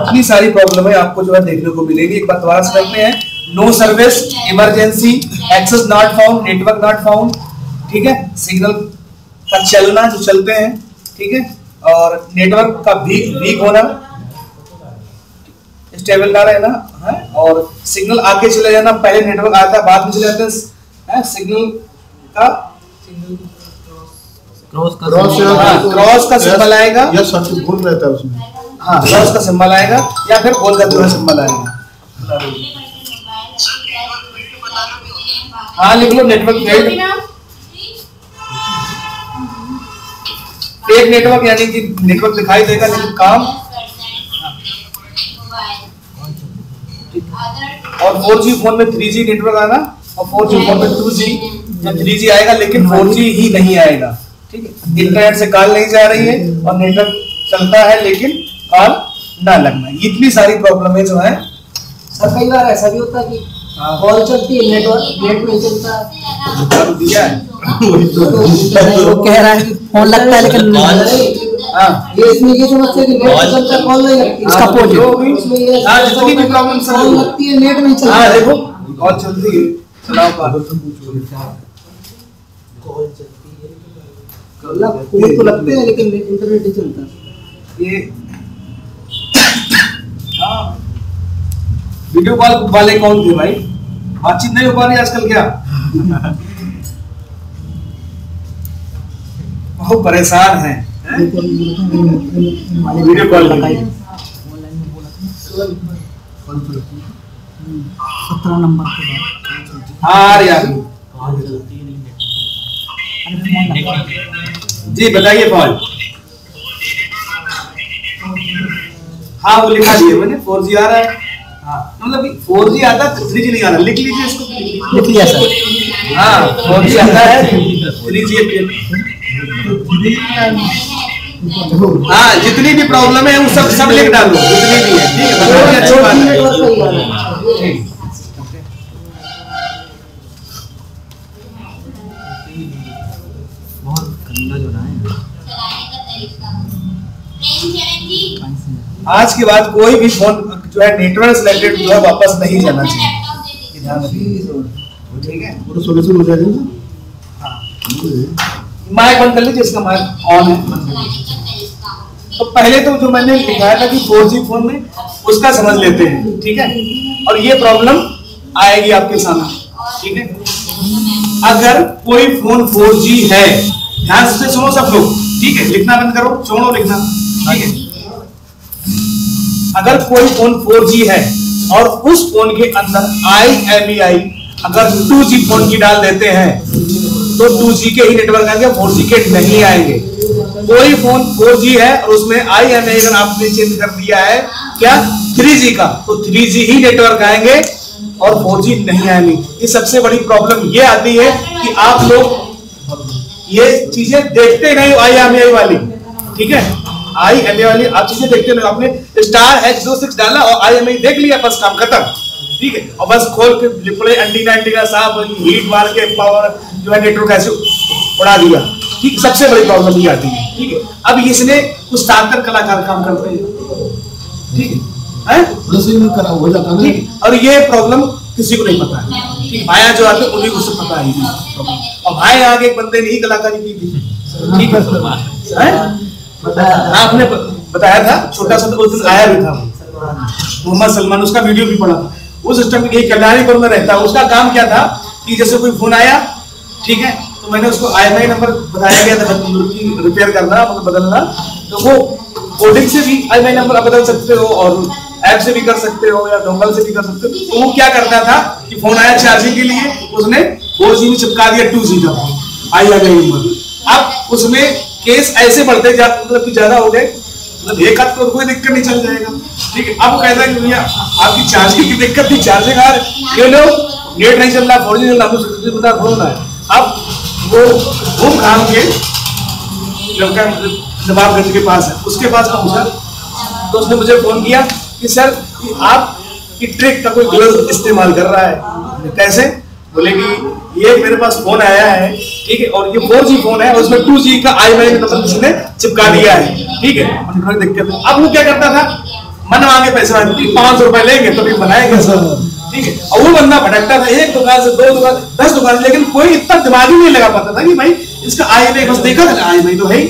इतनी सारी प्रॉब्लम है आपको जो है देखने को मिलेगी। एक बार दोबारा से करते हैं। No service, emergency, access not found, network not found, ठीक है, सिग्नल का चलना जो चलते हैं, ठीक है, और नेटवर्क का वीक होना, स्टेबल ना रहना है, और सिग्नल आके चले जाना, पहले नेटवर्क आता है बाद में चले जाते हैं, सिग्नल का क्रॉस का सिंबल आएगा या सच भूल रहता है उसमें, हाँ क्रॉस का सिंबल आएगा या फिर गोल का जो सिंबल आएगा। हाँ लिख लो, नेटवर्क फेक नेटवर्क, यानी कि नेटवर्क दिखाई देगा लेकिन काम, और 4G फोन में 3G नेटवर्क आना, और 4G फोन में 2G या 3G आएगा लेकिन 4G ही नहीं आएगा, ठीक है। इंटरनेट से कॉल नहीं जा रही है और नेटवर्क चलता है लेकिन कॉल ना लगना, इतनी सारी प्रॉब्लम है जो है। सर कई बार ऐसा भी होता है कि कॉल चलती है नेटवर्क नेट नहीं चलता, दिया है वो कह रहा है कि फोन लगता है लेकिन हाँ ये इसमें ये समस्या कि नेट चलता कॉल नहीं लगती, इसका पोर्ट इसमें ये जितनी भी प्रॉब्लम कॉल लगती है नेट नहीं चलता। हाँ देखो कॉल चलती है, चलाओ कॉल फोन तो लगते हैं लेकिन इंटरनेट नहीं चलता। ये हाँ वीडियो कॉल वाले कौन थे भाई, बातचीत नहीं हो पा रही आजकल क्या? बहुत परेशान हैं वीडियो कॉल लगाई 17 नंबर के बाद। हाँ यार जी बताइए कॉल। हाँ वो लिखा दिया मैंने, 4G आ रहा है, हाँ मतलब 4G आता है 3G नहीं आ रहा, लिख लीजिए इसको, लिख लिया सर। हाँ 4G आता है 3G, हाँ जितनी भी प्रॉब्लम है वो सब लिख डालो, जितनी भी है, ठीक है, बहुत अच्छी बात है। बहुत गंदा जो है आज के बाद कोई भी फोन जो है नेटवर्क रिलेटेड जो है वापस नहीं जाना चाहिए, ध्यान रखिए, ठीक है। वो सोल्यूशन हो जाएगा ना। माइक बंद कर लीजिए, इसका माइक ऑन है। तो पहले तो जो मैंने लिखाया था कि 4G फोन में उसका समझ लेते हैं, ठीक है, और ये प्रॉब्लम आएगी आपके सामने, ठीक है। अगर कोई फोन 4G है, ध्यान से सुनो सब लोग, ठीक है, लिखना बंद करो, छोड़ो लिखना, ठीक है। अगर कोई फोन 4G है और उस फोन के अंदर IMEI अगर 2G फोन की डाल देते हैं तो 2G के ही नेटवर्क आएंगे, 4G के नहीं आएंगे। कोई फोन 4G है और उसमें IMEI अगर आपने चेंज कर दिया है क्या 3G का, तो 3G ही नेटवर्क आएंगे और 4G नहीं आएंगे। ये सबसे बड़ी प्रॉब्लम ये आती है कि आप लोग ये चीजें देखते नहीं, IMEI वाली, ठीक है, IMEI वाली आप चीजें देखते नहीं। आपने *H26 डाला और IMEI देख लिया, बस काम खत्म, ठीक है, और बस खोल के डिस्प्ले एंटीना साहब हीट मार के पावर जो है नेटवर्क ऐसे उड़ा दिया, ठीक। सबसे बड़ी प्रॉब्लम ये आती है, ठीक है। अब इसने कुछ सार्थक कलाकार काम करते हैं, ठीक है, हो जाता है, ठीक, और ये प्रॉब्लम किसी को नहीं पता है, ठीक। भाया जो आते उन्हीं को सब पता है, और भाई आगे एक बंदे ने ही कलाकारी की थी, ठीक है, आपने बताया था, छोटा सा उस दिन आया भी था मोहम्मद सलमान, उसका वीडियो भी पड़ा था। उस सिस्टम में यही कल्याणीपुर में रहता है, उसका काम क्या था कि जैसे कोई फोन आया, ठीक है, तो मैंने उसको IMEI नंबर बताया गया था रिपेयर करना, मतलब बदलना, तो वो कोडिंग से भी IMEI नंबर आप बदल सकते हो और ऐप से भी कर सकते हो या डोंगल से भी कर सकते हो। तो वो क्या करता था कि फोन आया चार्जिंग के लिए, उसने 4G में चिपका दिया 2G का IMEI नंबर। अब उसमें केस ऐसे बढ़ते मतलब कि ज्यादा हो गए, मतलब एक हाथ तो कोई दिक्कत नहीं, चल जाएगा, ठीक है। अब वो कहता है कि भैया आपकी चार्जिंग की दिक्कत थी, चार्जिंग आ रही लो, नेट नहीं चल रहा, 4G चल रहा, फोन है। अब वो घूम घाम के लड़का नवाबगंज के पास है, उसके पास पहुंचा तो उसने मुझे फोन किया कि सर आप की ट्रिक का कोई गलत इस्तेमाल कर रहा है। कैसे? बोले कि ये मेरे पास फोन आया है, ठीक है, और ये 4G फोन है, उसमें 2G का IMEI नंबर किसी ने चिपका दिया है, ठीक है, दिक्कत है। अब वो क्या करता था मन मांगे पैसे मांगे 500 रुपए लेंगे तो भी बनाएंगे सर, ठीक है। और वो बंदा भटकता था एक दुकान से 2 दुकान 10 दुकान, लेकिन कोई इतना दिमाग ही नहीं लगा पाता था कि भाई इसका IMEI बस देखा था IMEI तो है ही,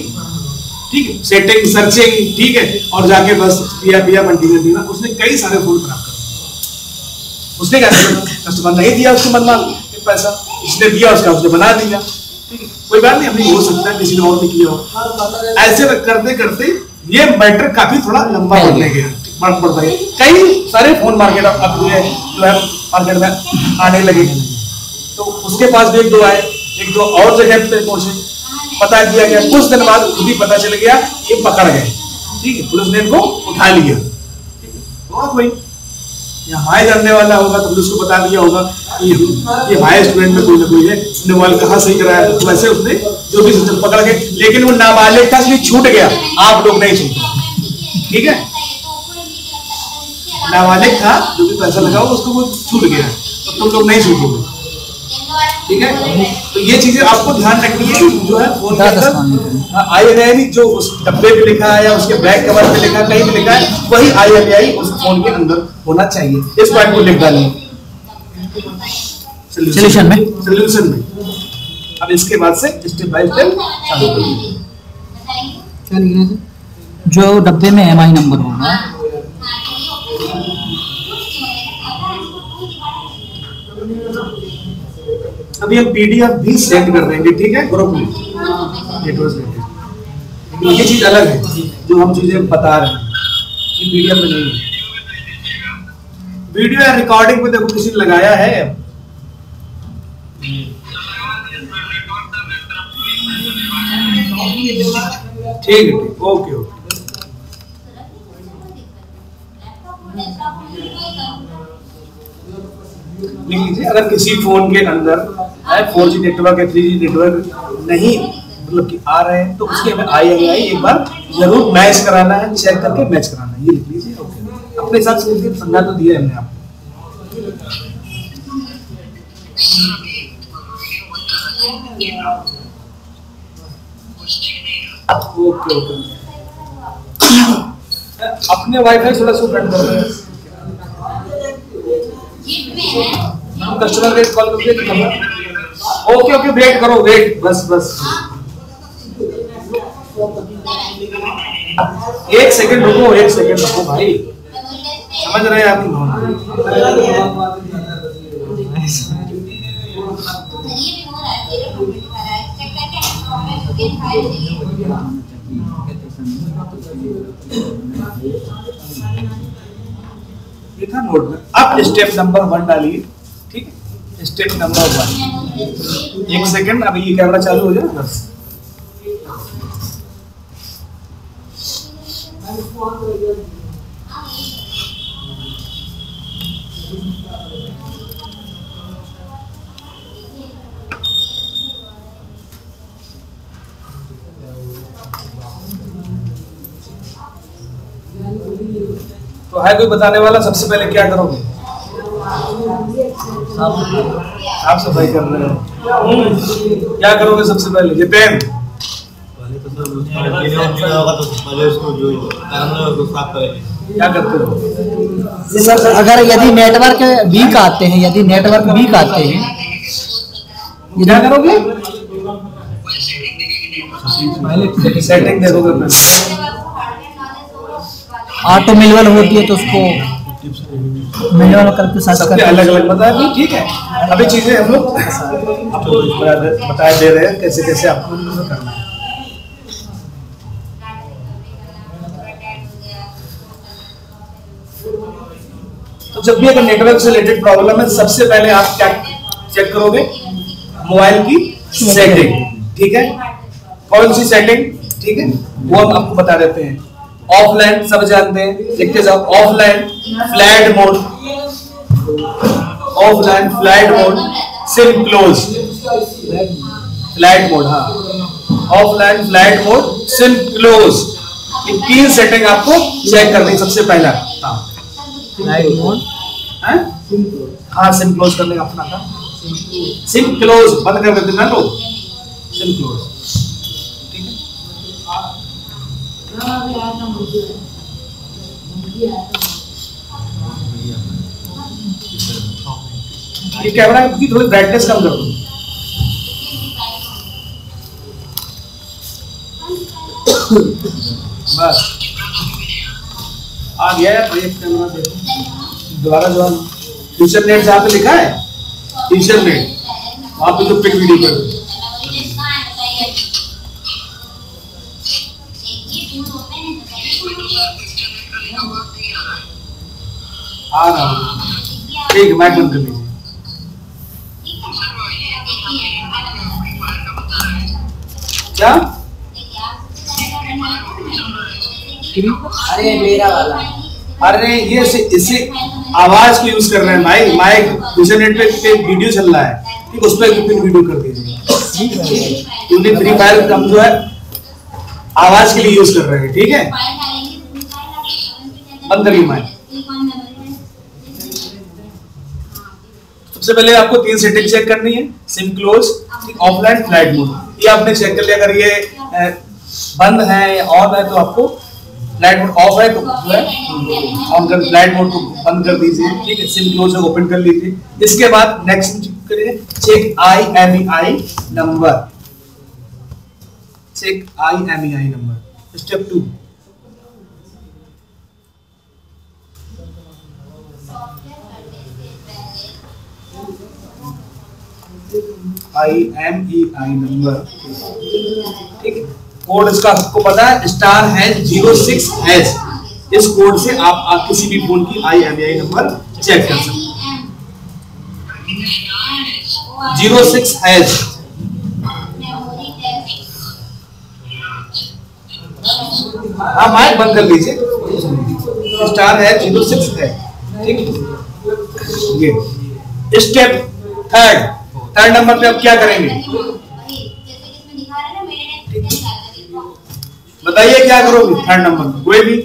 ठीक है, सेटिंग सर्चिंग, ठीक है, और जाके बस पिया बंटी ना। उसने कई सारे फोन खराब कर दिए। उसने क्या कस्टमर नहीं दिया उसको मन मांग पैसा, इसने दिया उसने बना दिया, ठीक है, कोई बात नहीं, अभी हो सकता है किसी ने और नहीं किया हो। ऐसे करते करते ये मैटर काफी थोड़ा लंबा बढ़ने गया, बढ़ गया। कई सारे फोन मार्केट अब जो है मार्केट में आने लगे, तो उसके पास भी 1-2 आए, 1-2 और जगह पे पहुंचे, पता किया गया, कुछ दिन बाद खुद ही पता चल गया ये पकड़ गए, ठीक है, पुलिस ने इनको उठा लिया, ठीक है। तो कोई हमारे जानने वाला होगा तो पुलिस को बता दिया होगा कि ये हमारे स्टूडेंट में कोई ना कोई है, उसने मोबाइल कहाँ सही कराया, तो वैसे उसने जो भी सिस्टम पकड़ के, लेकिन वो नाबालिग था इसलिए छूट गया, आप लोग नहीं छूटे, ठीक है। नाबालिग था, जो भी पैसा लगा उसको वो छूट गया, तो तुम लोग नहीं छूटोगे, ठीक है। तो ये चीजें आपको ध्यान रखनी है, जो है फोन के अंदर IMEI जो उस डब्बे पे लिखा है या उसके बैक कवर पे लिखा है, कहीं भी लिखा है, वही IMEI उस फोन के अंदर होना चाहिए। इस पॉइंट को लिख डालिए सोल्यूशन में। अब इसके बाद से स्टेप बाय स्टेप चालू करिए। क्या लिखना है? जो डब्बे में MI नंबर होगा, अभी हम PDF भी सेंड कर देंगे, ठीक है, ग्रुप में, लेकिन ये चीज अलग है जो हम चीजें बता रहे हैं, ये PDF में नहीं है। वीडियो या रिकॉर्डिंग पे देखो किसी ने लगाया है, ठीक है, ओके। लिख लीजिए, अगर किसी फोन के अंदर 4G नेटवर्क या 3G नेटवर्क नहीं मतलब कि आ रहे हैं, तो उसके हमें IMEI एक बार जरूर मैच कराना है, चेक करके मैच कराना है, ये लिख लीजिए, ओके। अपने हिसाब से लिखिए, समझा तो दिया हमने आपको। ओके। अपने वाईफाई थोड़ा सा बंद कर दो, कस्टमर केयर कॉल करके, ओके वेट करो, वेट, बस 1 सेकंड रुको भाई, समझ रहे हैं आपकी भावना। लिखा नोट में। अब स्टेप नंबर 1 डालिए, ठीक है, स्टेप नंबर 1। 1 सेकंड, अभी ये कैमरा चालू हो जाए बस। तो है कोई बताने वाला? सबसे पहले क्या करोगे? साफ सफाई कर रहे हो, क्या करोगे सबसे पहले? ये पेन क्या करते हो? सर अगर यदि नेटवर्क वीक आते हैं, क्या करोगे? पहले सेटिंग देखोगे, ऑटो मिलवल होती है तो उसको मिलवल करके सर्च सबके अलग अलग बताया, ठीक है। अभी चीजें हम लोग आपको बता दे रहे हैं कैसे कैसे आपको करना है। तो जब भी अगर नेटवर्क से रिलेटेड प्रॉब्लम है, सबसे पहले आप क्या चेक करोगे? मोबाइल की सेटिंग, ठीक है। कौन सी सेटिंग? ठीक है, वो हम आपको बता देते हैं। ऑफलाइन सब जानते हैं, देखते जाओ। Offline flight mode, offline flight mode, SIM close, flight mode, हाँ, offline flight mode, SIM close, ये 3 सेटिंग आपको चेक करनी। सबसे पहला फ्लाइट मोड, हाँ, सिम क्लोज करने का अपना था, सिम क्लोज बंद कर देते ना लोग, सिम क्लोज, ठीक है। ये कैमरा की थोड़ी ब्राइटनेस कम कर दो। बस आ गया है। कैमरा देखो दोबारा जो फ्यूचर नेट जहाँ पे लिखा है फ्यूचर नेट, वहाँ पे जो पिक वीडियो कर दो। आ रहा हूँ, ठीक है, माइक बंद कर लीजिए। क्या? अरे मेरा वाला, अरे ये इसे आवाज को यूज कर रहे हैं, माइक माइक इंटरनेट पे वीडियो चल रहा है, ठीक, उस पर वीडियो कर दीजिए। यूनिट फ्री फायर हम जो है आवाज के लिए यूज कर रहे हैं, ठीक है। बंद करिए माइक। सबसे पहले आपको 3 सेटिंग चेक करनी है, SIM close, offline, flight mode. ये आपने चेक कर लिया। अगर ये बंद है या ऑन है तो आपको फ्लाइट मोड, ऑफ है तो ऑन कर, फ्लाइट मोड को बंद कर दीजिए, ठीक है। सिम क्लोज ओपन कर लीजिए। इसके बाद नेक्स्ट करिए check IMEI number, check IMEI number. Step 2 IMEI number, ठीक है। कोड इसका आपको पता है, *#06#। इस कोड से आप किसी भी फोन की IMEI नंबर चेक कर सकते हैं। 06#। हाँ माइक बंद कर लीजिए। स्टार है 06 है, ठीक है। ये स्टेप थर्ड नंबर पे आप क्या करेंगे बताइए, क्या करोगे थर्ड नंबर में? कोई भी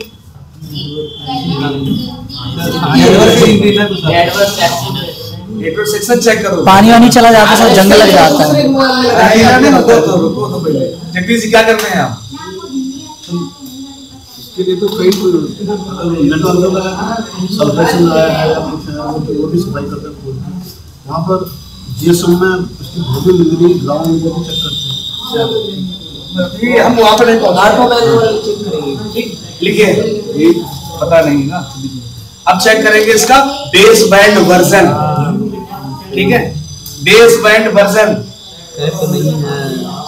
नेटवर्क सेक्शन चेक करो। पानी वानी चला जाता है, सब जंगल लग जाता है। रुको तो पहले जगदीश जी क्या करते हैं आप? इसके लिए तो कई नेटवर्क सॉल्यूशन आया है, वो भी सफाई करते हैं। वहाँ पर जीएसएम में उसकी भूमि मिल ग्राउंड को चेक करते हैं। हम वहाँ पर नहीं मैनुअल चेक करेंगे, ठीक, लिखिए, ये पता नहीं ना। अब चेक करेंगे इसका बेस बैंड वर्जन, ठीक है। बेस बैंड वर्जन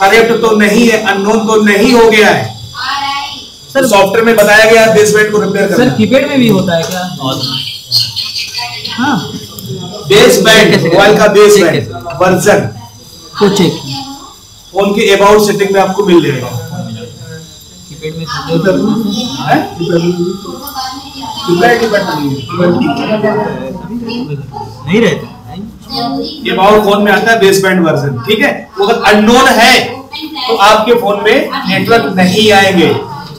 करेक्ट तो नहीं है, अननोन तो नहीं हो गया है। सर सॉफ्टवेयर में बताया गया बेस बैंड को रिपेयर करना। सर कीपैड में भी होता है क्या? हाँ, बेस बैंड, मोबाइल का बेस बैंड वर्जन तो चेक फोन के अबाउट सेटिंग में आपको मिल जाएगा। कीपैड में नहीं रहता ये अबाउट फोन में आता है बेस बैंड वर्जन, ठीक है। वो अगर अननोन है तो आपके फोन में नेटवर्क नहीं आएंगे,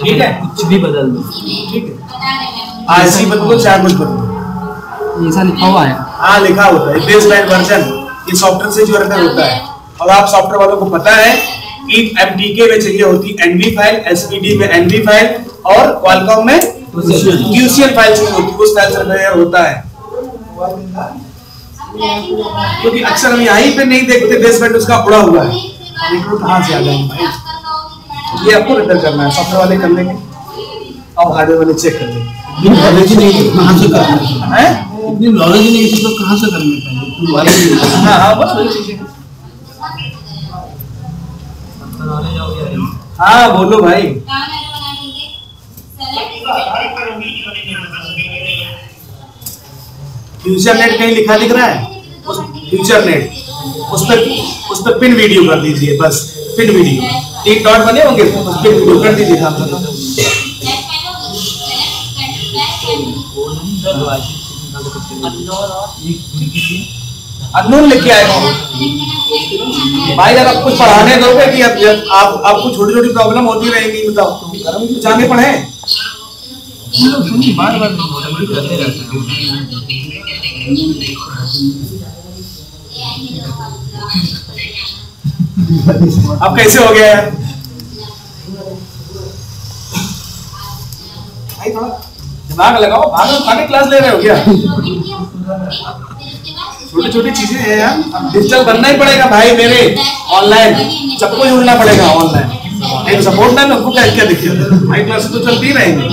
ठीक है। कुछ भी बदल दो, ठीक है, आईसी बदलो चाहे कुछ बदलो, ऐसा लिखा हुआ है। हाँ लिखा होता है बेस बैंड वर्जन, ये सॉफ्टवेयर से जो रिपेयर होता है। और आप सॉफ्टवेयर वालों को पता है कि MTK में चाहिए होती NV फाइल, SPD में NV फाइल और क्वालकॉम में QCL फाइल चाहिए होती है, उस फाइल से रिपेयर होता है। क्योंकि अक्सर हम यहीं पे नहीं देखते बेस बैंड उसका उड़ा हुआ है, नेटवर्क कहाँ से आ जाएगा भाई। ये आपको रिपेयर करना है, सॉफ्टवेयर वाले कर लेंगे और हार्डवेयर वाले चेक कर लेंगे। नॉलेज नहीं कहाँ से करना है, इतनी नॉलेज नहीं है तो कहाँ से करना है। हाँ बस वही चीजें। हाँ बोलो भाई। फ्यूचर नेट कहीं लिखा दिख रहा है? फ्यूचर नेट, उस पर पिन वीडियो कर दीजिए, बस पिन वीडियो, 3 डॉट बने होंगे, उस पर वीडियो कर दीजिए। अननोन लिख के आएगा भाई। अगर आप कुछ पढ़ाने दोगे कि आपको छोटी छोटी प्रॉब्लम होती रहेंगी, बताओ कुछ आगे पढ़े। बार बार करते रहते हैं। अब कैसे हो गया यार भाई, थोड़ा दिमाग लगाओ, भागे क्लास ले रहे हो क्या? छोटी छोटी चीजें हैं यार, डिजिटल बनना ही पड़ेगा भाई मेरे, ऑनलाइन सबको ही उड़ना पड़ेगा ऑनलाइन, नहीं तो सपोर्ट ना हमको क्या दिक्कत है, भाई क्लास तो चलती ही रहेंगी।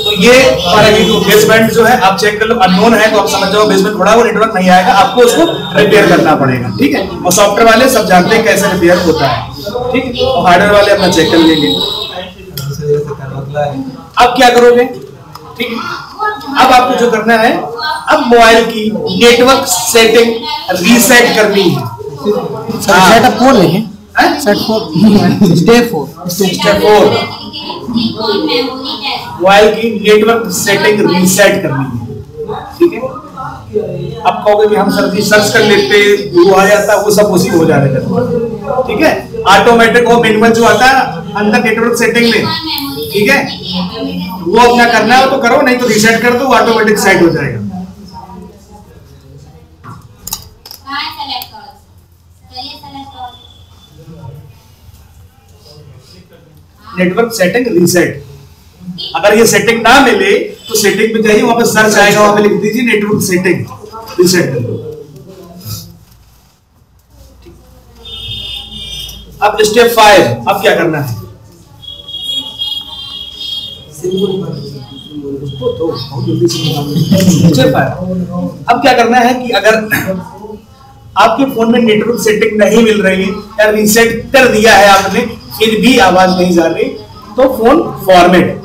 तो ये बेसमेंट जो है आप चेक कर लो, अननोन है तो आप समझ जाओ बेसमेंट थोड़ा वो नेटवर्क नहीं आएगा, आपको उसको रिपेयर करना पड़ेगा, ठीक है। और सॉफ्टवेयर वाले सब जानते हैं कैसे रिपेयर होता है, ठीक है। और हार्डवेयर वाले अपना चेक कर लेंगे। अब क्या करोगे, ठीक है। अब आपको जो करना है, अब मोबाइल की नेटवर्क सेटिंग रीसेट करनी है। सेटअप 4 लिखे, सेट 4 स्टेप 4 मोबाइल की नेटवर्क सेटिंग रीसेट करनी है, ठीक है। अब कहोगे कि हम सर्च कर लेते वो आ जाता, वो सब उसी हो जाएगा, ठीक है। ऑटोमेटिक वो मैनुअल जो आता है अंदर नेटवर्क सेटिंग में, ठीक है, वो अपना करना है तो करो, नहीं तो रीसेट कर दो, ऑटोमेटिक सेट हो जाएगा। नेटवर्क सेटिंग रीसेट, अगर ये सेटिंग ना मिले तो सेटिंग पे जाइए, वहां पे सर्च आएगा, वहां पे लिख दीजिए नेटवर्क सेटिंग रीसेट कर दो। अब स्टेप 5, अब क्या करना है, अब क्या करना है कि अगर आपके फोन में नेटवर्क सेटिंग नहीं मिल रही है या रीसेट कर दिया है आपने फिर भी आवाज नहीं जा रही, तो फोन फॉर्मेट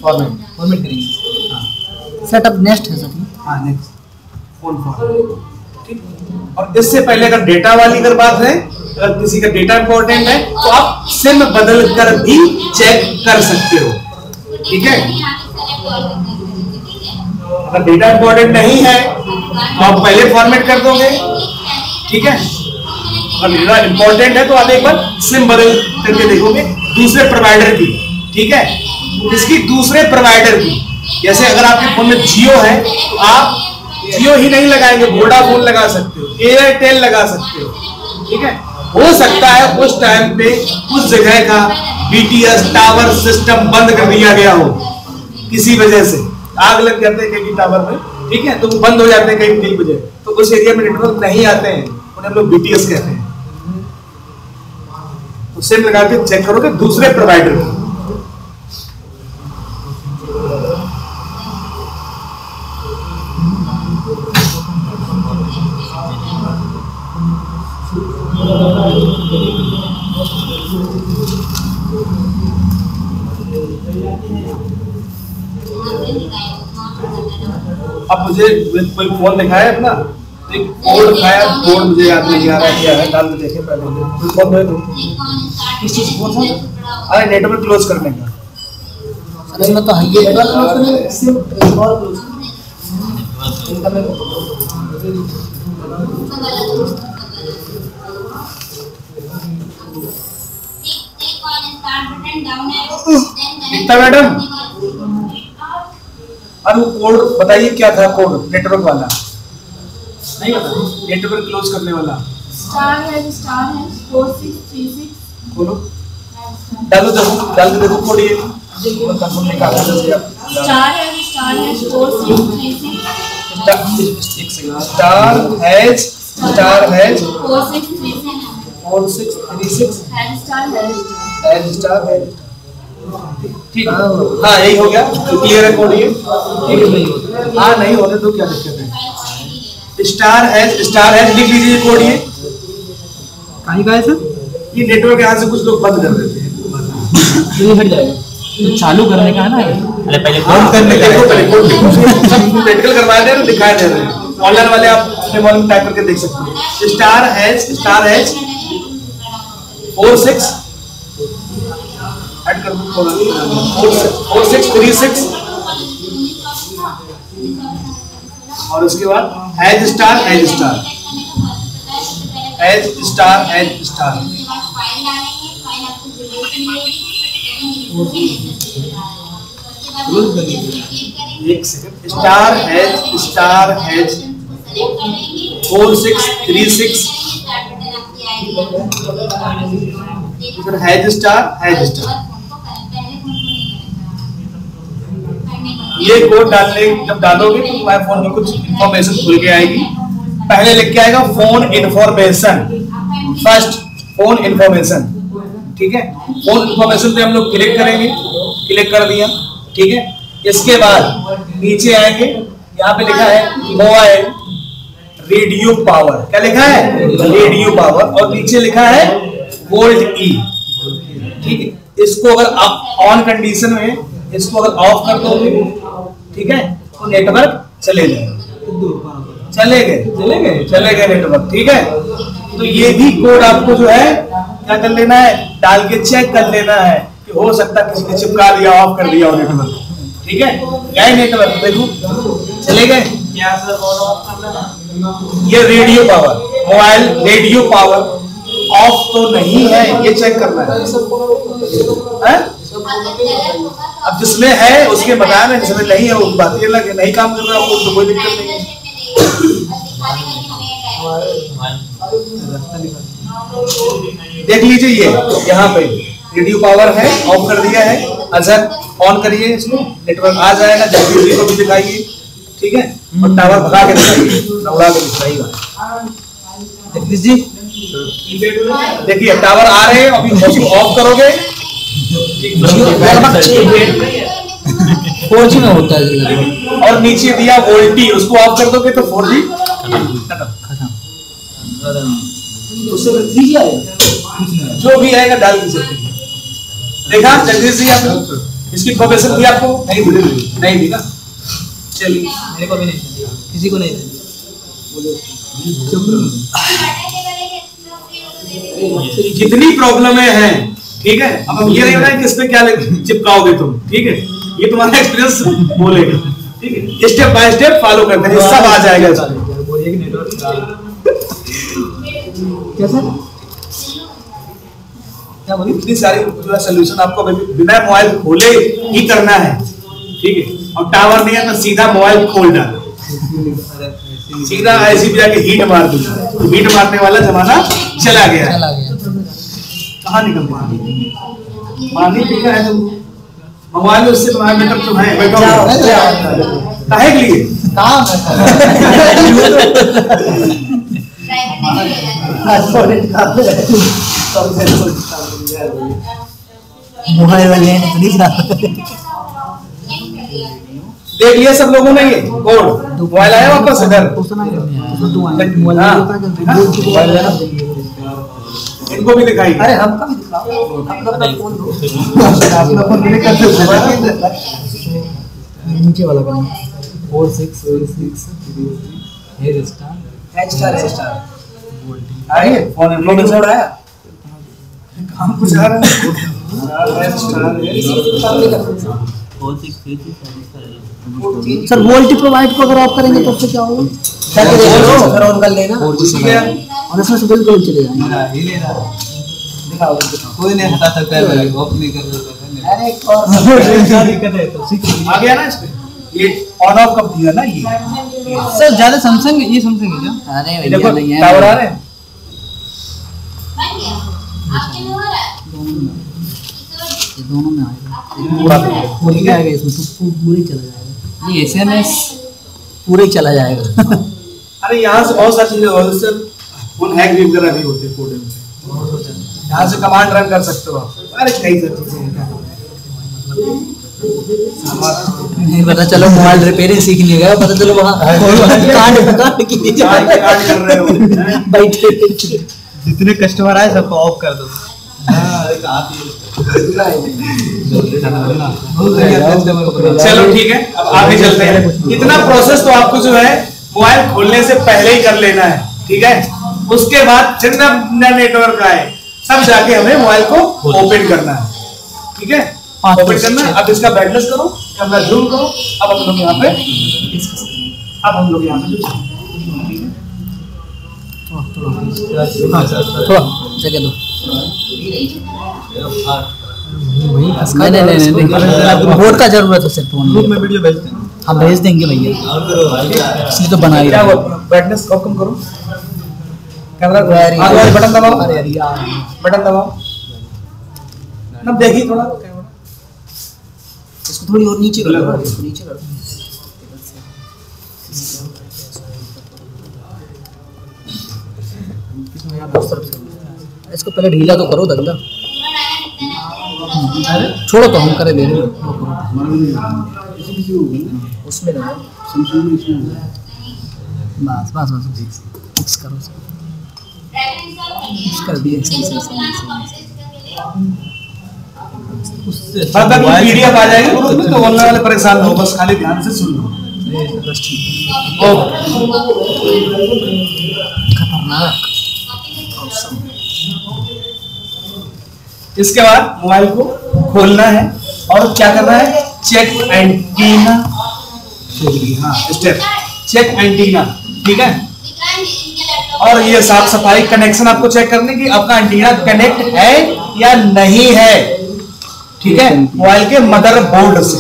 करेंगे। सेटअप नेक्स्ट है सर, हाँ नेक्स्ट फोन फॉर्मेट, ठीक। और इससे पहले अगर डेटा वाली अगर बात है, अगर किसी का डेटा इंपॉर्टेंट है तो आप सिम बदल कर भी चेक कर सकते हो, ठीक है। अगर डेटा इंपॉर्टेंट नहीं है तो आप पहले फॉर्मेट कर दोगे, ठीक है। अगर डेटा इंपॉर्टेंट है तो आप एक बार सिम बदल करके देखोगे दूसरे प्रोवाइडर की, ठीक है। इसकी दूसरे प्रोवाइडर की, जैसे अगर आपके फोन में जियो है तो आप जियो ही नहीं लगाएंगे, वोडाफोन लगा सकते हो, एयरटेल लगा सकते हो, ठीक है। हो सकता है उस टाइम पे उस जगह का बीटीएस टावर सिस्टम बंद कर दिया गया हो, किसी वजह से आग लग जाते हैं कहीं टावर में, ठीक है, तो वो बंद हो जाते हैं कहीं वजह, तो उस एरिया में नेटवर्क नहीं आते हैं, उन्हें हम लोग बीटीएस कहते हैं। तो सिम लगा के चेक करोगे दूसरे प्रोवाइडर को। अब मुझे कोई फोन दिखाया अपना, एक कोड दिखाया, कोड मुझे याद नहीं आ रहा है क्या है, डाल के देखे पहले फोन दे दो, किस चीज फोन है, अरे नेटवर्क क्लोज करने का, सर इसमें तो ये नेटवर्क क्लोज करने सिम कॉल क्लोज दिखता मैडम। अब वो कोड बताइए क्या था, कोड नेटवर्क वाला नहीं बता, नेटवर्क क्लोज करने वाला *#4636 बोलो, डालो देखो, डाल के देखो कोड, ये कंफर्म निकाल दो जल्दी आप। *#4636 ठीक, हाँ यही हो गया, क्लियर है कोड ये, ठीक है। हाँ नहीं होने तो क्या दिक्कत है, स्टार हैज लिख लीजिए कोड, ये कहीं का है सर, ये नेटवर्क यहाँ से कुछ लोग बंद कर देते हैं, ये हट जाएगा, तो चालू करने का है ना, अरे पहले बंद करने का देखो, पहले कोड लिखो, सब प्रैक्टिकल करवा दे रहे, दिखा दे रहे हैं, ऑनलाइन वाले आप अपने मोबाइल में टाइप करके देख सकते हो। स्टार हैज 46 ऐड कर दो, 4636 और उसके बाद हैज स्टार एक सेकंड, स्टार हैज 4636 फिर हैज स्टार। ये कोड डालने जब डालोगे तो तुम्हारे फोन में कुछ इंफॉर्मेशन खुल के आएगी। पहले लिख के आएगा phone information, first phone information, ठीक है। फोन इंफॉर्मेशन पे हम लोग क्लिक करेंगे, क्लिक कर दिया, ठीक है। इसके बाद नीचे आएंगे, यहाँ पे लिखा है मोबाइल रेडियो पावर, क्या लिखा है? रेडियो पावर, और नीचे लिखा है वोल्ट ई, ठीक है। इसको अगर आप ऑन कंडीशन में इसको अगर ऑफ कर दोगे, ठीक है, तो नेटवर्क चले गए नेटवर्क, ठीक है। तो ये भी कोड आपको जो है क्या कर लेना है, डाल के चेक कर लेना है कि हो सकता है किसी ने चिपका दिया, ऑफ कर दिया नेटवर्क, ठीक है। गए नेटवर्क, देखो चले गए। ये radio power, mobile radio power of तो नहीं है, ये चेक करना है? अब जिसमें है उसके बताया ना, जिसमें नहीं है वो बात ये लगे, नहीं काम कर रहा है तो कोई दिक्कत नहीं है। देख लीजिए ये यहाँ पे रेडियो पावर है, ऑफ कर दिया है। अजहर ऑन करिए इसको, नेटवर्क आ जाएगा, जब को भी दिखाइए, ठीक है, और टावर भगा के दिखाइए, उड़ा के दिखाइएगा। देख लीजिए, देखिए टावर आ रहे हैं, अभी उसको ऑफ करोगे 4G में होता है, और नीचे दिया वोल्टी, उसको ऑफ कर दोगे तो 4G खत्म। जो भी आएगा डाल दीजिए। देखा जगदीश जी, आपने इसकी इन्फॉर्मेशन दी आपको? नहीं दी ना, चलिए मेरे को भी नहीं, किसी को नहीं। जितनी प्रॉब्लमें हैं, ठीक है। अब हम ये नहीं बताएं किस पे क्या चिपकाओगे तुम, ठीक है, ये तुम्हारा एक्सपीरियंस बोलेगा, ठीक है। स्टेप बाय स्टेप फॉलो करते हैं, सब आ जाएगा इसमें। क्या बोलिए, इतनी सारी जो है सोल्यूशन आपको बिना मोबाइल खोले ही करना है, ठीक है। और टावर नहीं है तो सीधा मोबाइल खोल डालो, सीधा ऐसी भी जाके हीट मार दो, हीट मारने वाला जमाना चला गया है। कहाँ निकल पानी पीना है तुम, मोबाइल उससे तुम्हारे बेटर तुम है, बैठो काहे के लिए काम मोबाइल वाले देख लिया सब लोगों ने ये कोड, मोबाइल आया वापस इधर, इनको भी दिखाई। अरे हमका भी दिखाओ, अपना फोन दो, नीचे वाला करना 4646 स्टार आइए फोन इन्फॉर्मेशन आया, काम कुछ आ रहा सर। वोल्टी प्रोवाइड को अगर ऑफ करेंगे तो उससे क्या होगा? अगर ऑन कर लेना और इसमें से बिल्कुल चले जाएंगे। दिखाओ, कोई नहीं हटा सकता है, ऑफ नहीं कर सकता। अरे और दिक्कत है तो आ गया ना इसमें, ये ऑन ऑफ कब दिया ना ये सर। ज्यादा सैमसंग, ये सैमसंग है क्या? अरे देखो टावर आ रहे हैं, दोनों में आएगा, पूरी आएगा इसमें तो पूरे चला जाएगा। ये SMS पूरे चला जाएगा। अरे यहाँ से बहुत सारी चीजें होती है, फोन हैक भी वगैरह भी होते हैं कोड में, यहाँ से कमांड रन कर सकते हो आप। अरे कई सारी चीजें नहीं पता चलो मोबाइल रिपेयरिंग सीखने गया, पता चलो वहाँ कांड की कर रहे हो। बैठे जितने कस्टमर आए सबको ऑफ कर दो। चलो ठीक है, अब आगे चलते हैं। इतना प्रोसेस तो आपको जो है मोबाइल खोलने से पहले ही कर लेना है, ठीक है। उसके बाद जितना नेटवर्क आए तब जाके हमें मोबाइल को ओपन करना है, ठीक है। ओपन करना है। अब इसका ब्राइटनेस करो, कैमरा जूम करो। अब हम लोग यहाँ पे थोड़ा जगह दो। नहीं बोर्ड का जरूरत है सिर्फ ग्रुप में वीडियो भेजते हैं। हाँ भेज देंगे भैया, इसलिए तो बना ही क्या रहा ब्राइटनेस कम करो, कैमरा बटन दबाओ, बटन दबाओ। अब देखिए थोड़ा इसको थोड़ी और नीचे कर दो, इसको नीचे कर दो। इसको पहले ढीला तो करो धंधा, छोड़ो तो हम करे दे रहे उसमें ना बस बस बस फिक्स करो, फिक्स कर दिए। पीडीएफ आ जाएगी ग्रुप में, तो बोलने वाले परेशान हो, बस खाली ध्यान से सुन लो। बस ठीक है, खतरनाक। इसके बाद मोबाइल को खोलना है और क्या करना है, चेक एंटीना। हाँ स्टेप चेक एंटीना, ठीक है। और ये साफ सफाई कनेक्शन आपको चेक करने की, आपका एंटीना कनेक्ट है या नहीं है, ठीक है। मोबाइल के मदरबोर्ड से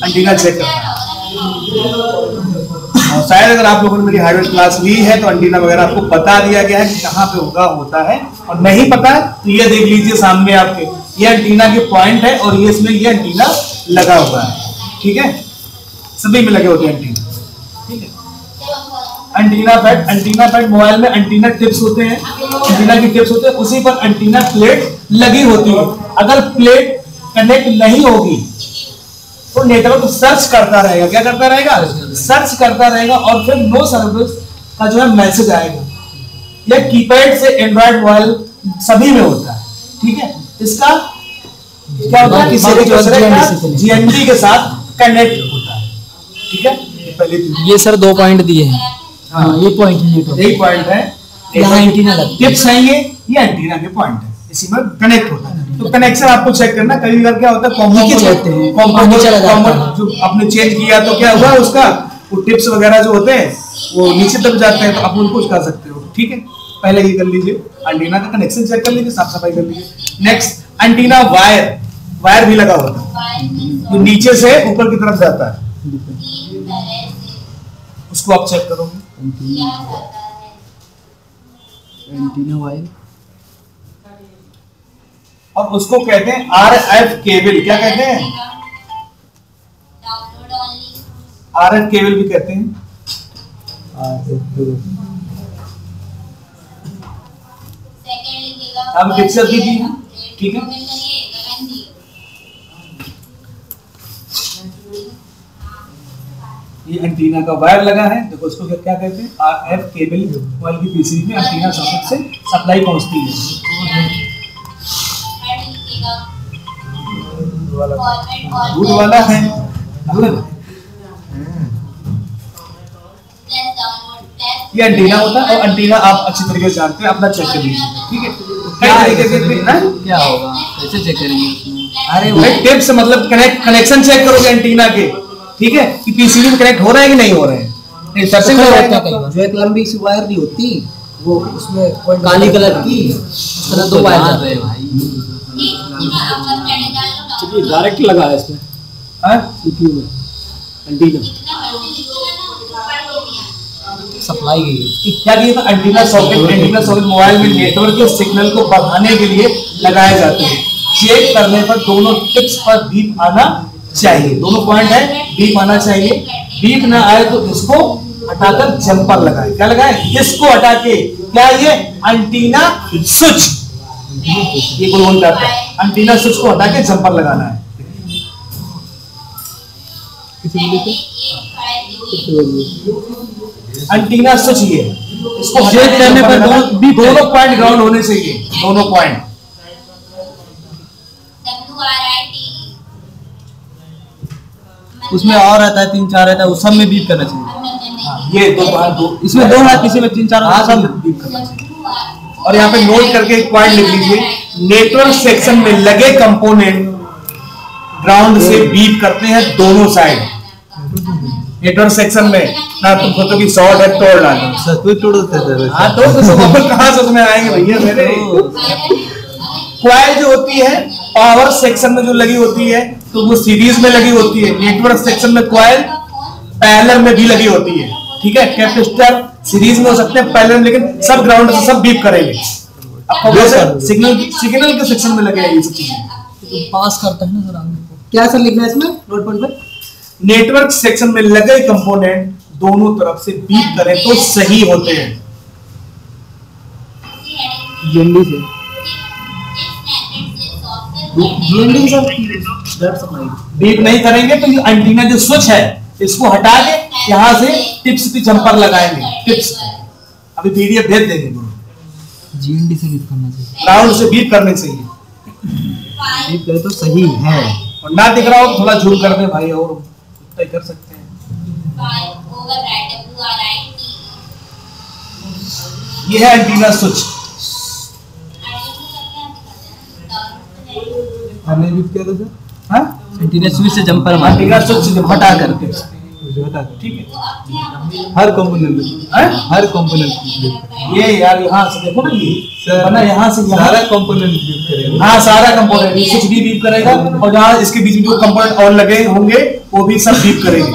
एंटीना चेक करना है। और शायद अगर आप लोगों ने मेरी हार्डवेयर क्लास ली है तो एंटीना वगैरह आपको बता दिया गया है कि कहाँ पे होता है। और नहीं पता है तो ये देख लीजिए सामने आपके, ये एंटीना के पॉइंट है और ये इसमें ये एंटीना लगा हुआ है, ठीक है। सभी में लगे होते हैं एंटीना, ठीक है। एंटीना पैड मोबाइल में एंटीना टिप्स होते हैं, एंटीना की टिप्स होते हैं, उसी पर एंटीना प्लेट लगी होती है। अगर प्लेट कनेक्ट नहीं होगी तो नेटवर्क सर्च करता रहेगा, क्या करता रहेगा, सर्च करता रहेगा और फिर नो सर्विस का जो है मैसेज आएगा। यह कीपैड से एंड्रॉइड मोबाइल सभी में होता है, ठीक है। इसका क्या होता है, किसी भी दूसरे का जीएनडी के साथ कनेक्ट होता है, ठीक है। पहले ये सर 2 पॉइंट दिए हैं, हाँ ये पॉइंट नेटवर्क, यही पॉइंट है, यहाँ एंटीना लगता है, टिप्स हैं ये एंटीना के पॉइंट है, इसी में कनेक्ट होता है। तो कनेक्शन आपको चेक करना, कई बार क्या होता है कॉम्पोनेंट जो आपने चेंज किया तो क्या हुआ उसका, वो टिप्स वगैरह जो होते हैं वो नीचे दब जाते हैं, तो आप उनको कर सकते हो, ठीक है। पहले ये कर लीजिए, एंटीना का कनेक्शन चेक कर लीजिए, साफ सफाई कर लीजिए। नेक्स्ट एंटीना वायर भी लगा होता है, जो नीचे से ऊपर की तरफ जाता है, उसको आप चेक करोगे। एंटीना वायर, और उसको कहते हैं आरएफ केबल, क्या कहते हैं, आरएफ केबल भी कहते हैं। अब पिक्चर दीजिए, ठीक है। ये एंटीना का वायर लगा है, देखो उसको क्या कहते हैं, आरएफ केबल। मोबाइल की पीसीबी में एंटीना सॉकेट से सप्लाई पहुंचती है। दूध वाला है, ये एंटीना होता है। और एंटीना आप अच्छी तरीके से जानते हैं, अपना चेक कर लीजिए, ठीक है। कई तरीके से क्या होगा, कैसे चेक करेंगे उसमें? अरे भाई टिप्स मतलब कनेक्शन चेक करोगे एंटीना के, ठीक है, कि पीसीबी में कनेक्ट हो रहे हैं कि नहीं हो रहे हैं। सर्चिंग जो एक लंबी सी वायर नहीं होती, वो उसमें काली कलर की, उसमें 2 वायर जाते हैं भाई, डायरेक्ट लगा है इसमें, सीपीयू में एंटीना सप्लाई की क्या किया था, एंटीना सॉकेट मोबाइल में नेटवर्क के सिग्नल को बढ़ाने के लिए लगाए जाते हैं। चेक करने पर दोनों टिप्स पर बीप आना चाहिए, दोनों पॉइंट है, बीप आना चाहिए। बीप ना आए तो इसको हटाकर जंपर लगाए, क्या लगाए, इसको हटा के, क्या ये एंटीना स्विच, ये बोल जाता है, एंटीना स्विच को हटा के जंपर लगाना है। एंटीना स्विच ये, इसको चेक करने पर दोनों पॉइंट ग्राउंड होने चाहिए, दोनों पॉइंट। उसमें और रहता है 3-4 रहता है, उस सब में बीप करना चाहिए। ये दो इसमें 2 है, किसी में 3-4 सब बीप करना चाहिए। और यहाँ पे नोट करके एक पॉइंट लिख लीजिए, नेटवर्क सेक्शन में लगे कंपोनेंट ग्राउंड से बीप करते हैं दोनों साइड। नेटवर्क सेक्शन में ना तुम सोचो कि शॉर्ट है तोड़ डालो, सर्किट तोड़ देते थे। हाँ तो कहाँ से उसमें आएंगे भैया मेरे। क्वाइल जो होती है पावर सेक्शन में जो लगी होती है तो वो सीरीज में लगी होती है। नेटवर्क सेक्शन में क्वाइल पैरेलल में भी लगी होती है, ठीक है। कैपेसिटर सीरीज में हो सकते हैं, पैरेलल में, लेकिन सब ग्राउंड से सब बीप करेंगे। आपको सिग्नल के सेक्शन में लगे ये सब चीजें, पास करता है ना सर आगे को। क्या सर लिखना है इसमें नोट पॉइंट पे? नेटवर्क सेक्शन में लगे कंपोनेंट दोनों तरफ से बीप करें तो सही होते हैं। GND से GND sir that's right. Beep नहीं करेंगे तो ये एंटीना जो स्विच है इसको हटा के यहाँ से टिप्स पे जंपर लगाएंगे। टिप्स अभी पीडीएफ भेज देंगे। GND से बीप करना चाहिए, राउंड से बीप करने चाहिए। बीप करे तो सही है। और ना दिख रहा हो थोड़ा जूम कर दे भाई, और उतना ही कर सकते हैं। ये है एंटीना स्विच। हमने भी किया था सर, हाँ एंटीना स्विच से जंपर मार एंटीना स्विच से हटा करके, हटा कर ठीक है। हर कंपोनेंट में, हैं? हर कंपोनेंट ये यार यहाँ से देखो ना, ये सर बना यहाँ से यहाँ। सारा कंपोनेंट बीप करेगा। हाँ सारा कंपोनेंट ये स्विच भी बीप करेगा, और जहाँ इसके बीच में जो कंपोनेंट और लगे होंगे वो भी सब बीप करेंगे।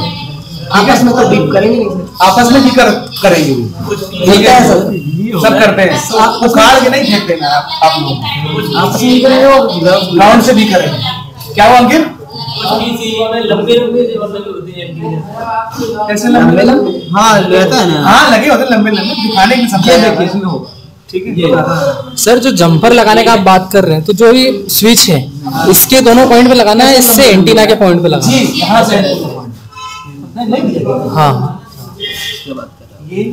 आपस में तो बीप करेंगे नहीं सर। आपस में भी करेंगे वो, ठीक है सब करते हैं। वो उखाड़ के नहीं फेंक देना आप लोग, आपस में भी करेंगे और ग्राउंड से भी करेंगे। क्या हुआ अंकित? कैसे लंबे लंबे? हाँ रहता है ना। हाँ लगे होते लंबे लंबे, दिखाने की समझ। ये देखिए इसमें होगा, ठीक है। सर जो जंपर लगाने का आप बात कर रहे हैं, तो जो ये स्विच है इसके दोनों पॉइंट पे लगाना है, इससे एंटीना के पॉइंट पे लगाना जी है। यहाँ से हाँ ये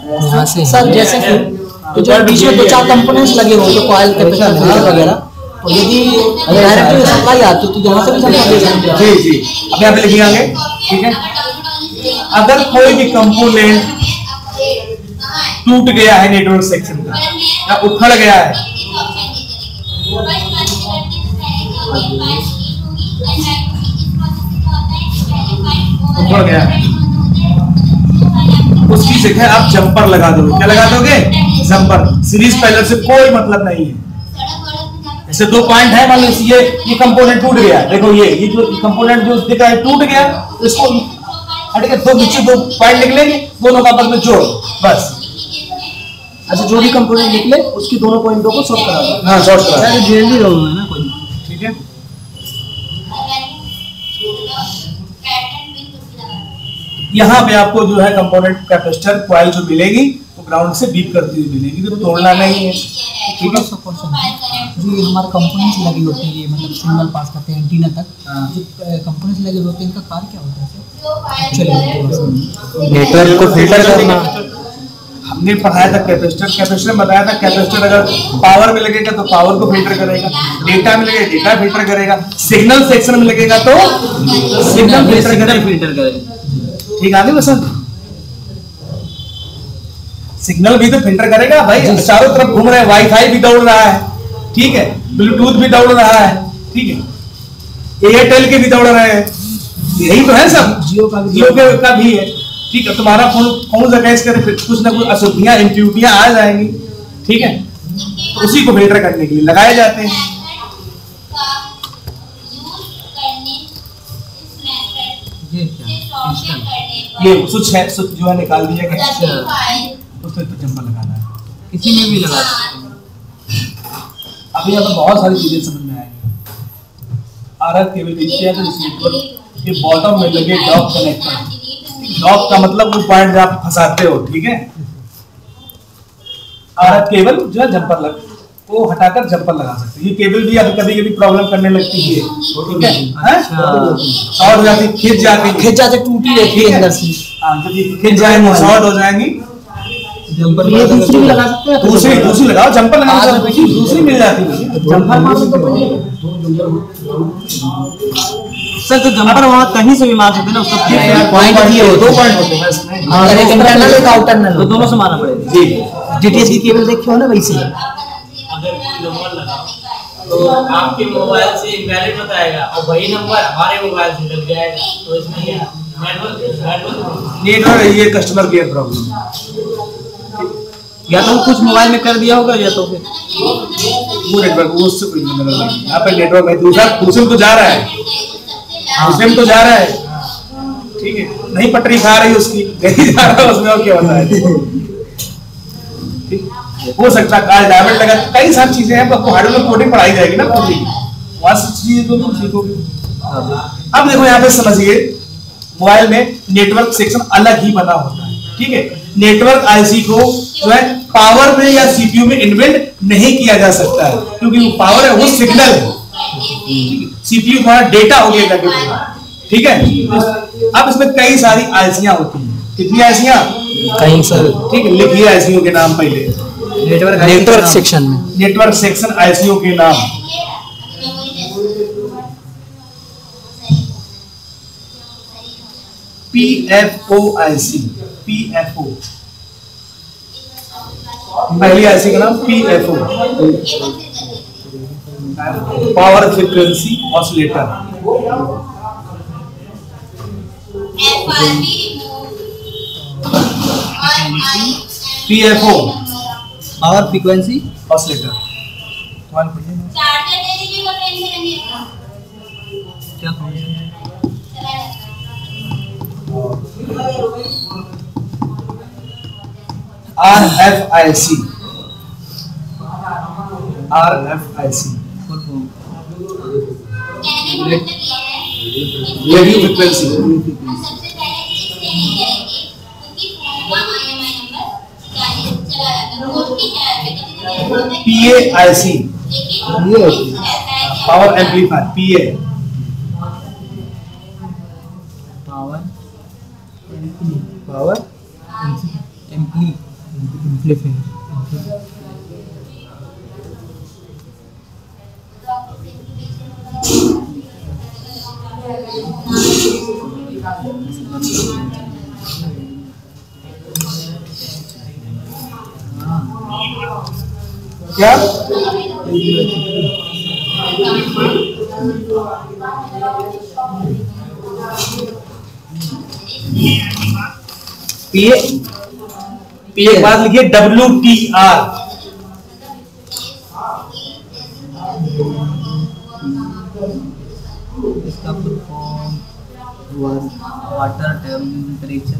यहाँ से सर जैसे कि तो जो बीच में 2-4 कंपोनेंट्स लगे हो तो कॉइल कैपेसिटर वगैरह, तो यदि डायरेक्टली सप्लाई आती तो यहाँ से भी सप्लाई दे सकते हैं। जी जी अब यहाँ पे लिखिए आगे, ठीक है। अगर कोई भी कंपोनेंट टूट गया है नेटवर्क सेक्शन का या उखड़ गया है, उखड़ गया है, उसकी जगह आप जंपर लगा दोगे। क्या लगा दोगे? जंपर। सीरीज पैनल से कोई मतलब नहीं है। ऐसे 2 पॉइंट है, मान लो ये कंपोनेंट टूट गया, देखो ये जो कंपोनेंट जो दिखा है टूट गया, इसको हट के 2 नीचे 2 पॉइंट निकलेंगे, दोनों का आपस में जोड़, बस। अच्छा जो भी कंपोनेंट निकले उसकी दोनों पॉइंटों को शॉर्ट करा दो। हाँ शॉर्ट करा, GND दोनों है ना कोई, ठीक है। यहाँ पे आपको जो है कंपोनेंट कैपेसिटर कॉइल जो मिलेगी वो ग्राउंड से बीप करती हुई मिलेगी, तो तोड़ना नहीं है, ठीक है। जो ये हमारे कंपोनेंट्स लगे होते हैं, ये मतलब सिग्नल पास करते हैं एंटीना तक, जो कंपोनेंट्स लगे होते हैं इनका कार्य क्या होता है सर? चलिए नेटवर्क को फिल्टर करना। हमने पढ़ाया था कैपेसिटर में बताया था कैपेसिटर अगर पावर में लगेगा तो पावर को फिल्टर करेगा, डेटा में लगेगा डेटा फिल्टर करेगा, सिग्नल सेक्शन में लगेगा तो सिग्नल फिल्टर करेगा। ठीक है ना सर, सिग्नल भी तो फिल्टर करेगा भाई। चारों तरफ घूम रहे हैं, वाईफाई भी दौड़ रहा है, ठीक है, ब्लूटूथ भी दौड़ रहा है, ठीक है, एयरटेल के भी दौड़ रहे हैं, यही तो है सब। जियो का भी है, ठीक है। तुम्हारा फोन से कैसे करे, कुछ ना कुछ अशुद्धियां इम्प्यूरिटियां आ जाएंगी, ठीक है, तो उसी को फिल्टर करने के लिए लगाए जाते हैं। ये स्विच है, स्विच जो है निकाल दिया गया, तो फिर जंपर लगाना है, किसी में भी लगा अभी यहाँ पर बहुत सारी चीजें समझ में आएंगी। आरएफ केबल देखते हैं तो इस नेटवर्क के बॉटम में लगे डॉक कनेक्टर, डॉक का मतलब वो पॉइंट जहाँ आप फंसाते हो, ठीक है। आरएफ केबल जो है जंपर लग वो हटाकर जंपर लगा सकते हैं। ये केबल भी अभी कभी कभी प्रॉब्लम करने लगती है, ठीक है, शॉर्ट हो जाती, खिंच जाती, टूटी रहती है अंदर से। हाँ जब ये खिंच जाएंगी शॉर्ट हो जाएंगी, जंपर ये दूसरी भी लगा सकते हैं। दूसरी लगाओ, जंपर लगाओ, दूसरी मिल जाती है। जंपर मार सकते सर, तो जंपर वहाँ कहीं से भी मार सकते हैं ना, उसका पॉइंट ये हो, 2 पॉइंट होते हैं इसमें। हाँ, एक इंटरनल एक आउटरनल, तो दोनों से मारना पड़ेगा। जी डीटीएच की केबल देखी हो ना वैसे। तो आपके मोबाइल से इनवैलिड बताएगा और वही नंबर हमारे मोबाइल से लग जाएगा, तो इसमें क्या नेटवर्क ये कस्टमर केयर प्रॉब्लम, या तो कुछ मोबाइल में कर दिया होगा, या तो फिर वो नेटवर्क वो उससे कोई मतलब नहीं। यहाँ पे नेटवर्क है दूसरे में तो जा रहा है, दूसरे में तो जा रहा है, ठीक है, नहीं पटरी खा रही उसकी, नहीं जा रहा उसमें, और क्या होता है, ठीक। हो सकता है काल डायमंड लगा, कई सारी चीजें हैं, आपको हार्डवेयर कोडिंग पढ़ाई जाएगी ना पूरी, बस चीज तो तुम सीखोगे। अब देखो यहाँ पे समझिए, मोबाइल में नेटवर्क सेक्शन अलग ही बना होता है, ठीक है। नेटवर्क आईसी को जो है पावर में या सीपीयू में इन्वेंट नहीं किया जा सकता है, क्योंकि वो पावर है, वो सिग्नल है, सीपीयू द्वारा डेटा हो गया जाके, ठीक है। अब इसमें कई सारी आईसियां होती हैं, कितनी आईसियां? कहीं सर, ठीक है, लिखिए आईसीयू के नाम पहले, नेटवर्क सेक्शन में, नेटवर्क सेक्शन आईसीयू के नाम। पीएफओ आईसी, पीएफओ पहली आईसी का नाम PFO, power frequency oscillator. PFO power frequency oscillator. क्या आरएफआईसी, आरएफआईसी रेडियो फ्रीक्वेंसी। पीएआईसी, पावर एम्पलीफायर, पीए पावर क्या? पीए, पीए के बाद लिखिए WTR, इसका फुल फॉर्म वाटर टेम्परेचर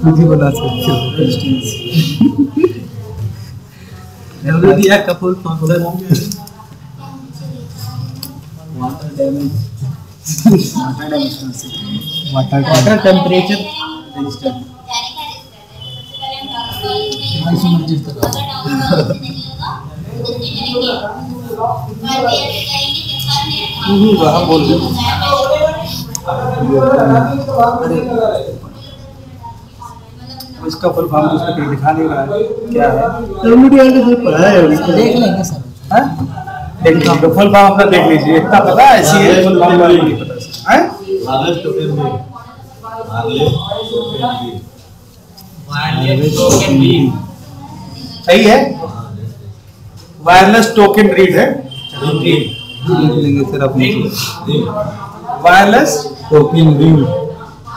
मुझे बता सकते हो। WTR का full form water temperature register. हम बोल रहे इसका फुल फॉर्म तो उसमें कहीं दिखा नहीं रहा है, क्या है? पढ़ा है देख लेंगे सर। देख लीजिए, फुल फॉर्म अपना देख लीजिए, इतना पता है, ऐसी है फुल फॉर्म वाली नहीं पता है। सही है, वायरलेस टोकन रीड है, वायरलेस टोकन रीड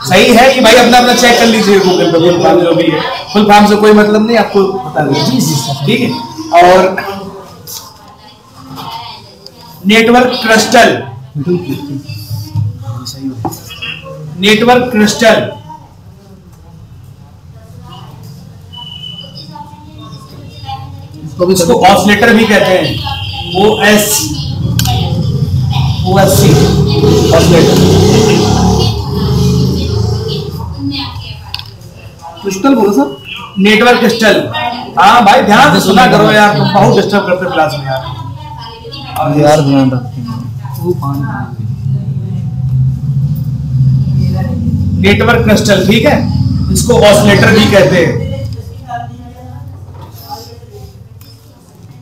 सही है। ये भाई अपना अपना चेक कर लीजिए गूगल पे, फुल फॉर्म जो भी है, फुल फॉर्म से कोई मतलब नहीं, आपको बता दीजिए, ठीक है। और नेटवर्क क्रिस्टल, नेटवर्क क्रिस्टल इसको ऑसिलेटर भी कहते हैं, ओएससी ऑसिलेटर। क्रिस्टल बोलो सर, नेटवर्क क्रिस्टल। हाँ भाई ध्यान से सुना करो यार, तुम बहुत डिस्टर्ब करते हो क्लास में यार। यार ध्यान रखते हैं। नेटवर्क क्रिस्टल, ठीक है, इसको ऑसिलेटर भी कहते हैं।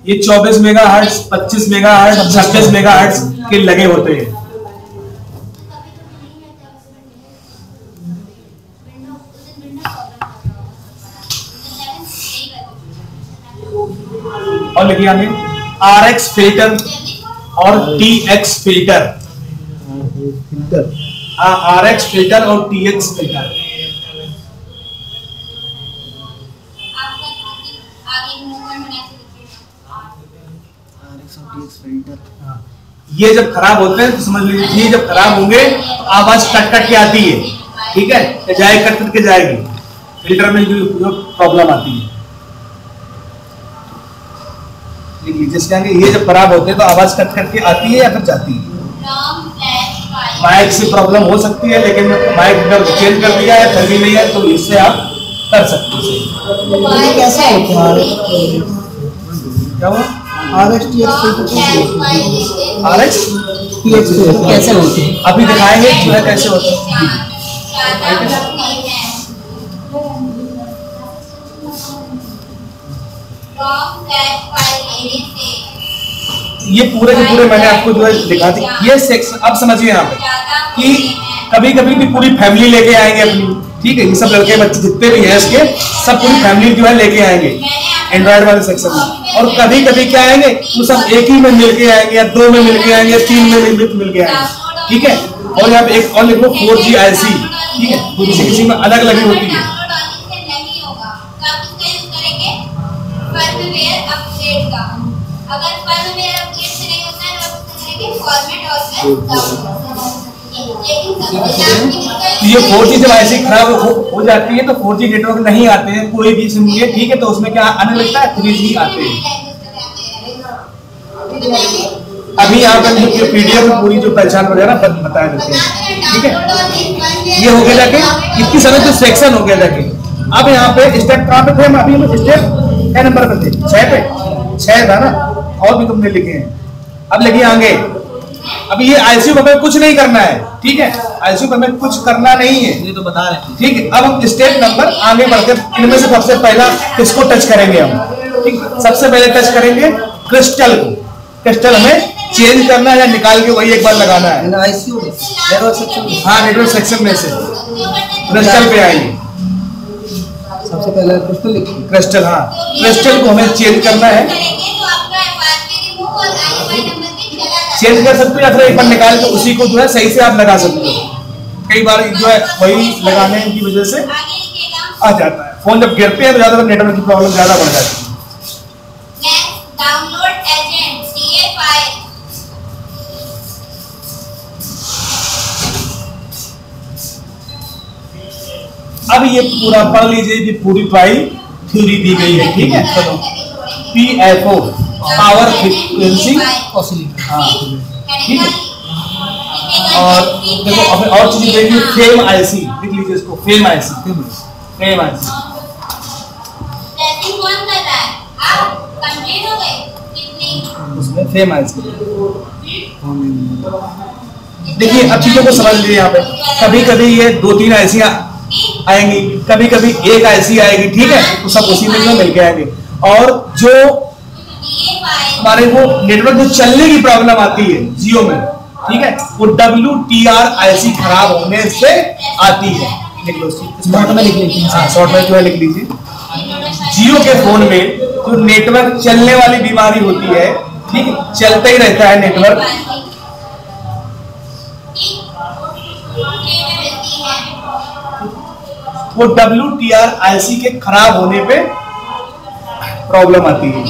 ये 24 मेगाहर्ट्ज, 25 मेगाहर्ट्ज, 26 मेगाहर्ट्ज के लगे होते हैं। और लिखिए आगे, RX फिल्टर और TX फिल्टर, RX फिल्टर और TX फिल्टर। ये जब खराब होते हैं तो समझ लीजिए, ये जब खराब होंगे तो आवाज कट कट के आती है, ठीक है, जाए कट कट के जाएगी, फिल्टर में जो प्रॉब्लम आती है। लिख लीजिए इसके आगे। ये जब खराब होते हैं तो आवाज कट कट के आती है या फिर जाती है? माइक से प्रॉब्लम हो सकती है, लेकिन माइक अगर चेंज कर दिया है फिर भी नहीं है तो इससे आप कर सकते हैं। ये कैसे होते हैं? क्या हुआ? RX कैसे होते हैं? अभी दिखाएंगे जो है कैसे होते हैं। ये पूरे के पूरे मैंने आपको जो है दिखा दी। ये सेक्शन अब समझिए यहाँ पे कि कभी कभी भी पूरी फैमिली लेके आएंगे अपनी, ठीक है, ये सब लड़के बच्चे जितने भी हैं इसके सब पूरी फैमिली जो है लेके आएंगे एंड्रॉइड वाले सेक्शन में। और कभी कभी क्या आएंगे वो सब एक ही में मिलके आएंगे या 2 में मिलके आएंगे, 3 में मिलके आएंगे, ठीक है। और यहाँ पे एक और लिखो 4G IC, ठीक है, किसी किसी में अलग लगी होती है। तो ये 4G जब ऐसे खराब हो जाती है तो 4G नेटवर्क नहीं आते हैं कोई भी सिम लिए, ठीक है, तो उसमें क्या आने लगता है 3G आते हैं। अभी यहाँ पर PDF में पूरी जो पहचान वगैरह बताया देते हैं, ठीक है। ये हो गया जाके इतनी समय तो सेक्शन हो गया जाके। अब यहाँ पे स्टेप कहाँ पे थे हम? अभी स्टेप क्या नंबर पे थे? 6 पे, 6 था ना, और भी तुमने लिखे हैं। अब लगे आगे, अभी ये ICU में कुछ नहीं करना है, ठीक है, ICU में कुछ करना नहीं है, ये तो बता रहे हैं, ठीक है। अब हम स्टेप नंबर आगे बढ़ते, इनमें से सबसे पहला किसको टच करेंगे हम? ठीक, सबसे पहले टच करेंगे क्रिस्टल को। क्रिस्टल हमें चेंज करना है या निकाल के वही एक बार लगाना है। ICU नेटवर्क सेक्शन, हाँ, नेटवर्क सेक्शन में से क्रिस्टल पे आएंगे। सबसे पहले क्रिस्टल लिखिए। क्रिस्टल, हाँ, क्रिस्टल को हमें चेंज करना है। चेंज कर सकते हो या फिर एक बार निकाल के उसी को जो है सही से आप लगा सकते हो। कई बार जो है वही लगाने की वजह से आ जाता है। फोन जब गिरते हैं तो ज्यादातर नेटवर्क की प्रॉब्लम ज्यादा बढ़ जाती है। अब ये पूरा पढ़ लीजिए कि पूरी थ्योरी दी गई है, ठीक है। चलो, PFO पावर फ्रीक्वेंसी ऑसिलेटर, हाँ, ठीक है। और देखो अब और चीज देखिए, फेम IC लिख लीजिए इसको, फेम IC, फेम IC। उसमें फेम IC देखिए। अब चीजों को समझ लीजिए यहाँ पे, कभी कभी ये 2-3 IC आएंगी, कभी कभी एक IC आएगी, ठीक है, तो सब उसी में जो मिलके आएंगे। और जो हमारे वो नेटवर्क जो चलने की प्रॉब्लम आती है जियो में, ठीक है, वो WTR IC खराब होने से आती है। लिख लो, शॉर्ट में लिख लीजिए, हाँ, शॉर्ट में जो है लिख लीजिए। जियो के फोन में जो नेटवर्क चलने वाली बीमारी होती है, ठीक है, चलता ही रहता है नेटवर्क, वो WTR IC के खराब होने पे प्रॉब्लम आती है।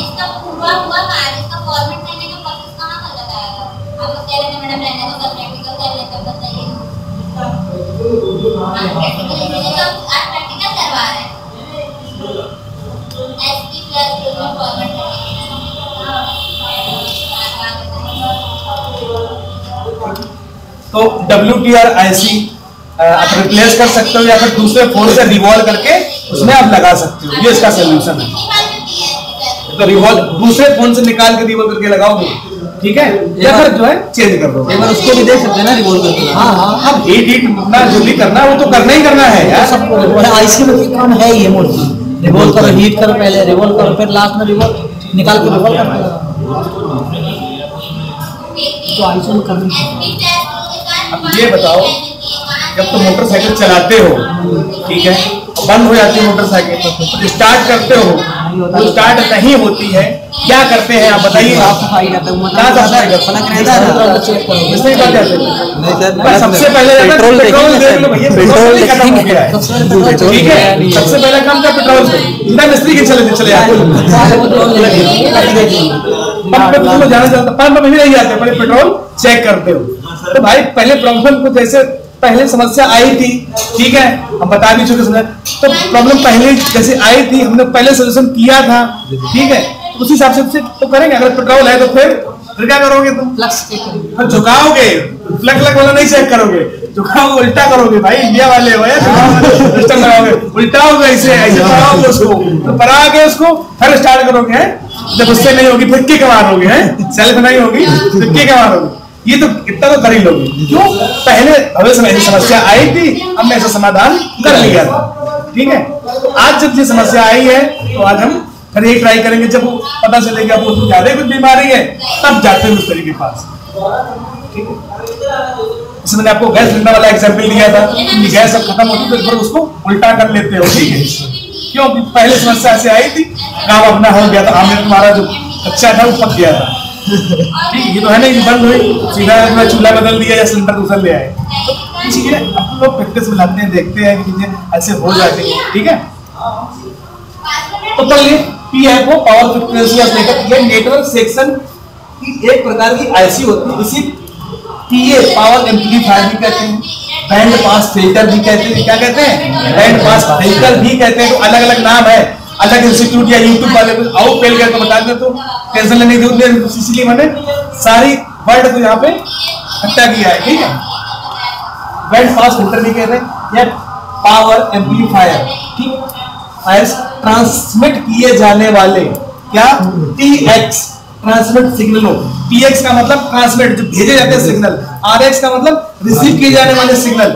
तो WTR IC आप रिप्लेस कर सकते हो या फिर दूसरे फोन से रिवॉल्व करके उसमें आप लगा सकते हो, ये इसका सोल्यूशन है। तो रिवॉल्व दूसरे फोन से निकाल के रिवॉल्व करके लगाओगे, ठीक है, या फिर जो है चेंज कर दो। एक बार उसको भी देख सकते हैं ना रिवॉल्व करके। हाँ हाँ, अब हीट अपना जो भी करना है वो तो करना ही करना है यार। सब IC में काम है ये मोड, रिवॉल्व करो, हीट करो, पहले रिवॉल्व करो, फिर लास्ट में रिवॉल्व निकाल के रिवॉल्व करो। तो IC में करनी। अब ये बताओ, जब तो मोटरसाइकिल चलाते हो, ठीक है, बंद हो जाती है मोटरसाइकिल, तो स्टार्ट करते हो, वो स्टार्ट नहीं होती है, क्या करते हैं आप बताइए? साफ सफाई करते हैं, क्या सफाई करते हैं? इसमें क्या करते हैं? सबसे पहले पेट्रोल देख लो भैया, पेट्रोल खत्म हो गया है, ठीक है, सबसे पहला काम क्या पेट्रोल से बिना मिस्त्री के चले जाते पंप पे तुम जाना चाहते, पंप पे नहीं जाते, पहले पेट्रोल चेक करते हो। तो भाई पहले प्रॉब्लम को जैसे पहले समस्या आई थी, ठीक है, हम बता भी चुके समझ, तो प्रॉब्लम पहले जैसे आई थी हमने पहले सोल्यूशन किया था, ठीक है, उसी हिसाब से तो करेंगे। अगर पेट्रोल है तो फिर क्या करोगे तुम? फ्लक्स चेक करेंगे। फिर झुकाओगे, फ्लग वाला नहीं चेक करोगे, झुकाओगे, उल्टा करोगे भाई, इंडिया वाले हो यार, सिस्टम लगाओगे, उल्टा होगा, ऐसे ऐसे कराओगे उसको, तो करा के उसको फिर स्टार्ट करोगे हैं। जब उससे नहीं होगी फिर किक मारोगे हैं, सेल्फ नहीं होगी फिर किक मारोगे। ये तो इतना तो कर ही लोगे। क्यों? पहले भविष्य में ऐसी समस्या आई थी, हमने ऐसा समाधान कर लिया था। ठीक है, तो आज जब ये समस्या आई है तो आज हम फिर एक ट्राई करेंगे। जब वो पता चलेगा वो ज्यादा कुछ बीमारी है तब जाते हैं मिस्त्री के पास। ठीक है, इसमें मैंने आपको गैस सिलेंडर वाला एग्जाम्पल दिया था कि गैस सब खत्म होती तो फिर उसको उल्टा कर लेते हो। ठीक है, क्यों? पहले समस्या से आई थी, काम अपना हो गया था, हमने तुम्हारा जो कच्चा था वो पक गया था। ठीक, ये तो है नहीं बंद हुई, सीधा चूल्हा बदल दिया या सिलेंडर दूसरा ले आए। तो चीजें अब लोग प्रैक्टिस में लाते हैं, देखते हैं कि चीजें ऐसे हो जाती है। ठीक है, तो चलिए पीएफओ पावर फ्रीक्वेंसी ऑसिलेटर, ये नेटवर्क सेक्शन की एक प्रकार की आईसी होती है। इसी पीए पावर एम्पलीफायर भी कहते हैं, बैंड पास फिल्टर भी कहते हैं। क्या कहते हैं? बैंड पास फिल्टर भी कहते हैं। तो अलग अलग नाम है, अलग इंस्टीट्यूट या यूट्यूब वाले आउट पेल गए तो बता दें, तो टेंशन लेने की जरूरत नहीं, इसलिए मैंने सारी वर्ड को यहाँ पे इकट्ठा किया है। ठीक है, बैंड पास फिल्टर भी कहते हैं या पावर एम्पलीफायर। ठीक, ट्रांसमिट किए जाने वाले क्या टीएक्स ट्रांसमिट सिग्नलों, टीएक्स का मतलब ट्रांसमिट जो भेजे जाते हैं सिग्नल, आरएक्स का मतलब रिसीव किए जाने वाले सिग्नल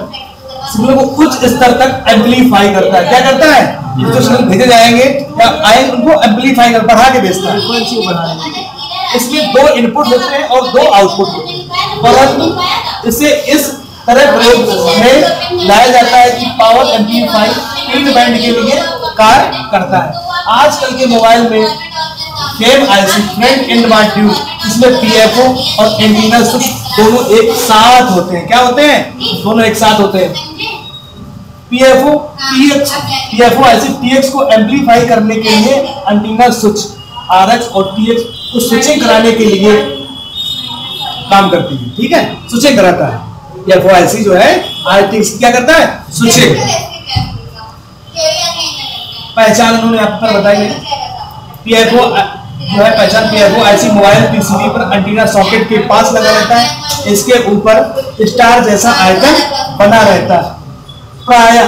को उच्च स्तर तक एम्पलीफाई करता है। क्या करता है? जो सिग्नल भेजे जाएंगे या आएंगे उनको एम्पलीफाई कर बढ़ा के भेजता है। इसमें दो इनपुट होते हैं और दो आउटपुट होते हैं, परंतु इसे इस तरह प्रयोग में लाया जाता है कि पावर एम्पलीफाई फील्ड बैंड के लिए कार्य करता है। आजकल के मोबाइल में frame IC front end module, इसमें पीएफओ और एंटीना स्विच दोनों एक साथ होते हैं। क्या होते हैं? दोनों एक साथ होते हैं। पीएफओ पीएफओ आईसी टीएक्स को एम्पलीफाई करने के लिए एंटीना स्विच आरएक्स और टीएक्स को स्विचिंग कराने के लिए काम करती है। ठीक है, स्विचिंग कराता है। पीएफओ आईसी जो है आरटीएक्स क्या करता है? स्विचिंग। पहचान उन्होंने आप पर बताई है। पीएफओ जो है पहचान, पीएफओ आईसी मोबाइल पीसीबी पर एंटीना सॉकेट के पास लगा रहता है। इसके ऊपर स्टार जैसा आइकन बना रहता है, प्रायः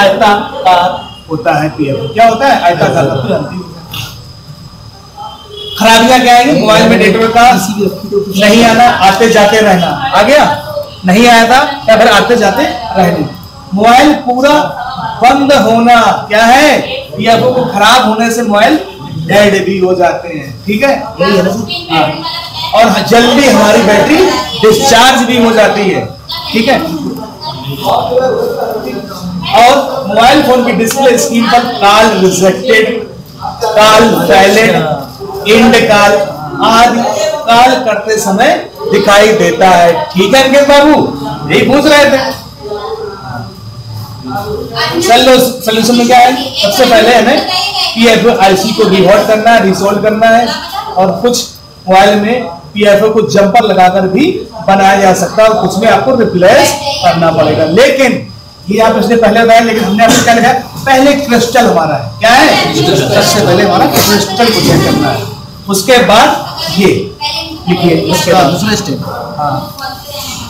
आयताकार होता है। पीएफओ क्या होता है? आयताकार। खराबियां क्या आएंगी? मोबाइल में नेटवर्क का नहीं आना, आते जाते रहना। आ गया? नहीं आया था या फिर आते जाते रहने। मोबाइल पूरा बंद होना क्या है? पीएफओ को खराब होने से मोबाइल डेड भी हो जाते हैं। ठीक है, और जल्दी हमारी बैटरी डिस्चार्ज भी हो जाती है। ठीक है, और मोबाइल फोन की डिस्प्ले स्क्रीन पर call rejected, call silent, and call आदि कॉल करते समय दिखाई देता है। ठीक है अंकित बाबू, यही पूछ रहे थे। चलो सोल्यूशन में क्या है? सबसे पहले हमें पीएफओ आईसी को रिहॉट करना है, रिसोल्व करना है, और कुछ मोबाइल में पीएफओ को जंपर लगाकर भी बनाया जा सकता है और कुछ में आपको रिप्लेस करना पड़ेगा। लेकिन ये आप इसने पहले बताया, लेकिन हमने आपको क्या लिखा है? पहले क्रिस्टल हमारा है। क्या है? सबसे पहले हमारा क्रिस्टल को चेक करना है, उसके बाद ये लिखिए, उसके बाद दूसरा स्टेप। हाँ,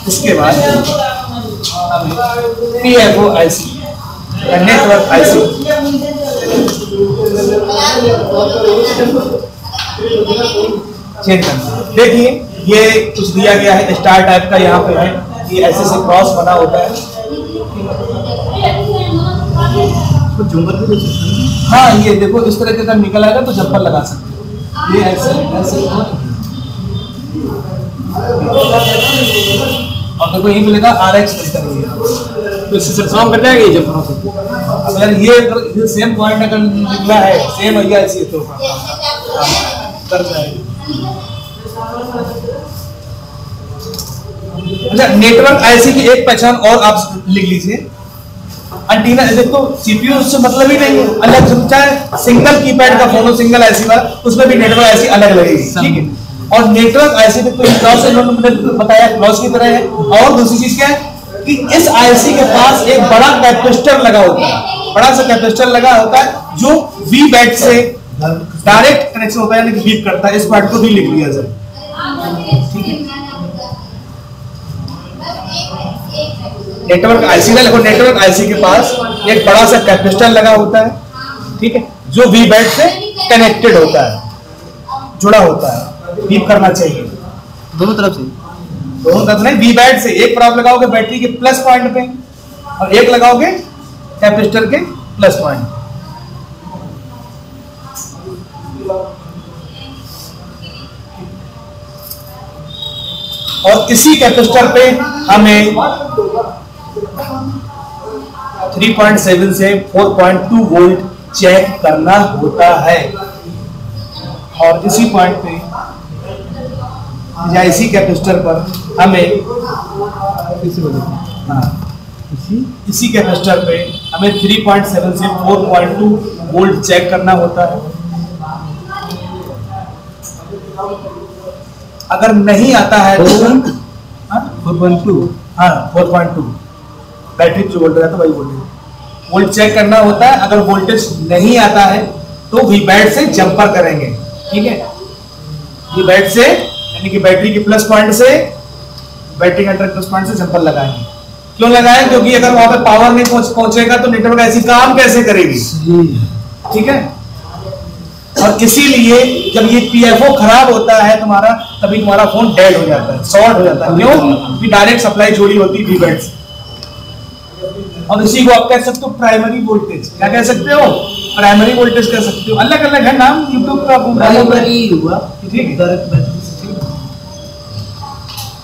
इसके बाद पीएफओ आईसी नेटवर्क आईसी चेक करना। देखिए ये कुछ दिया गया है, स्टार टाइप का यहाँ पे है, ये ऐसे से क्रॉस बना होता है। हाँ, ये देखो इस तरह का निकल आएगा तो जंपर लगा सकते हो। ये ऐसे ऐसे और देखो यही मिलेगा RX फिल्टर, तो इससे काम कर जाएगा ये जंपरों से। अगर ये सेम पॉइंट अगर निकला है, सेम है ऐसी, तो कर जाएगा। अच्छा, नेटवर्क आईसी की एक पहचान और आप लिख लीजिए। एंटीना देखो सीपीयू से मतलब ही नहीं है, अलग, चाहे सिंगल कीपैड का फोन हो, सिंगल आईसी वाला, उसमें भी नेटवर्क आईसी अलग लगेगी। ठीक है, और नेटवर्क आईसी में तो क्रॉस इन्होंने बताया क्रॉस की तरह है। और दूसरी चीज क्या है कि इस आईसी के पास एक बड़ा कैपेसिटर लगा होता है, बड़ा सा कैपेसिटर लगा होता है जो वी बैट से डायरेक्ट कनेक्शन होता है यानी कि बीप करता है, इस पार्ट को भी लिख लिया जाए। ठीक है, नेटवर्क आईसी का देखो, नेटवर्क आईसी के पास एक बड़ा सा कैपेसिटर लगा होता है, ठीक है, जो वी बैट से कनेक्टेड होता है, जुड़ा होता है। बीप करना चाहिए दोनों तरफ से, दोनों तरफ नहीं, वी बैट से एक प्रोब लगाओगे बैटरी के प्लस पॉइंट पे और एक लगाओगे कैपेसिटर के प्लस पॉइंट। और इसी कैपेसिटर पे हमें 3.7 से 4.2 वोल्ट चेक करना होता है। और इसी पॉइंट पे या इसी कैपेसिटर पर हमें इसी कैपेसिटर पे हमें 3.7 से 4.2 वोल्ट चेक करना होता है। अगर नहीं आता है तो 4.2 बैटरी जो वोल्टेज आता है वही वोल्ट चेक करना होता है। अगर वोल्टेज नहीं आता है तो वी बैट से जंपर करेंगे। ठीक है, वी बैट से यानी कि बैटरी के प्लस पॉइंट से, बैटरी का प्लस पॉइंट से जंपर लगाएंगे। क्यों लगाएं? क्योंकि अगर वहां पे पावर नहीं पहुंचेगा तो नेटवर्क ऐसी काम कैसे करेगी। ठीक है, और इसीलिए जब ये पीएफओ खराब होता है तुम्हारा, तभी तुम्हारा फोन डेड हो जाता है, शॉर्ट हो जाता है। क्यों? क्योंकि डायरेक्ट सप्लाई जोड़ी होती है वी बैट से। और इसी को आप कह सकते हो प्राइमरी वोल्टेज। क्या कह सकते हो? प्राइमरी वोल्टेज कह सकते हो। अलग अलग है नाम, यूट्यूब पे आपको प्राइमरी हुआ, ठीक है,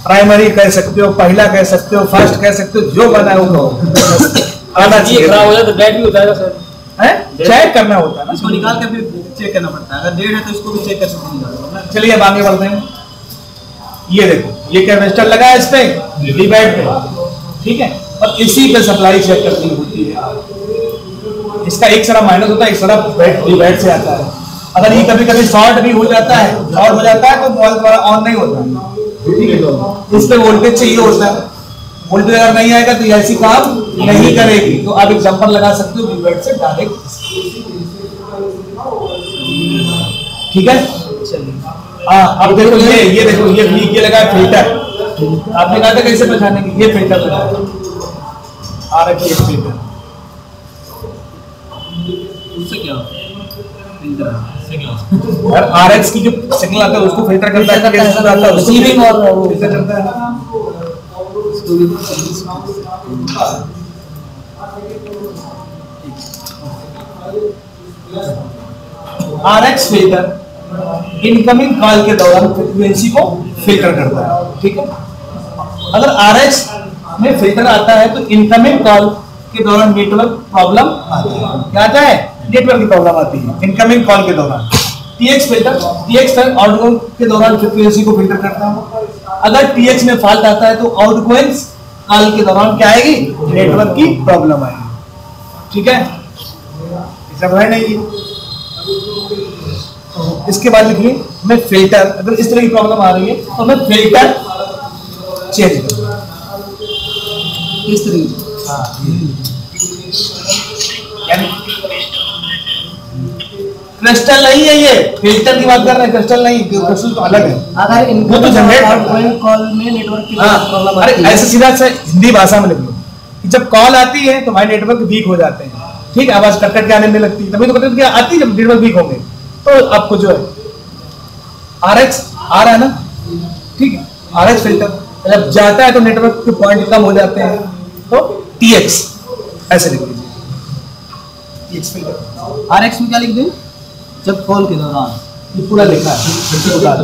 प्राइमरी कह सकते हो, पहला कह सकते हो, फर्स्ट कह सकते हो, जो बना है वो आना चाहिए। खराब हो जाए तो डेड भी हो जाएगा सर, है चेक करना होता है ना, इसको निकाल के फिर चेक करना पड़ता है। अगर डेड है तो इसको भी चेक कर सकते हैं। चलिए अब आगे बढ़ते हैं। ये देखो, ये कैपेसिटर लगा है इस पे वी बैट पे, ठीक है, और इसी पे सप्लाई चेक करनी होती है। इसका एक तरफ माइनस होता है, एक तरफ वी बैट से आता है। अगर ये कभी कभी शॉर्ट भी हो जाता है, शॉर्ट हो जाता है तो मोबाइल तुम्हारा ऑन नहीं होता। ठीक है, इस पे वोल्टेज चाहिए होता है। वोल्टेज अगर नहीं आएगा तो ऐसी काम नहीं करेगी। तो आप एक जंपर लगा सकते हो वी बैट से डायरेक्ट। ठीक है, हाँ अब देखो ये देखो ये लगा है फिल्टर। आपने कहा था कैसे पहचाने की, ये फिल्टर लगा है RX फिल्टर। उससे क्या होता है? और RX की जो सिग्नल आता है उसको फिल्टर करता है, कैसे आता है रिसीविंग और फिल्टर करता है। RX फिल्टर इनकमिंग कॉल के दौरान फ्रीक्वेंसी को फिल्टर करता है। ठीक है, अगर RX में फिल्टर आता है तो इनकमिंग कॉल के दौरान नेटवर्क प्रॉब्लम आती है। क्या आता है? नेटवर्क की प्रॉब्लम आती है इनकमिंग कॉल के दौरान। TX फिल्टर आउटगोइंग के दौरान फ्रीक्वेंसी को फिल्टर करता है। अगर TX में फॉल्ट आता है तो आउटगोइंग कॉल के दौरान क्या आएगी? नेटवर्क की प्रॉब्लम आएगी। ठीक है, सब है नहीं। तो इसके बाद लिखिए मैं फिल्टर, अगर इस तरह की प्रॉब्लम आ रही है तो मैं फिल्टर चेंज करूंगा इस तरीके। क्रिस्टल नहीं है, ये फिल्टर की बात कर रहे हैं, क्रिस्टल नहीं। क्रिस्टल तो अलग है। अगर वो तो जनरेट कॉल में नेटवर्क की प्रॉब्लम अरे आती है, ऐसे सीधा से हिंदी भाषा में लिख लो कि जब कॉल आती है तो हमारे नेटवर्क वीक हो जाते हैं। ठीक है, आवाज कट कट के आने लगती है, तभी तो कहते हैं आती है जब नेटवर्क वीक होंगे। तो आपको जो है RX आ रहा है ना, ठीक है, RX फिल्टर जब जाता है तो नेटवर्क के पॉइंट कम हो जाते हैं, तो TX ऐसे लिख लीजिए, TX फिल्टर। RX में क्या लिख दें? जब कॉल के दौरान, ये पूरा लिखा है, फिर से बता दो,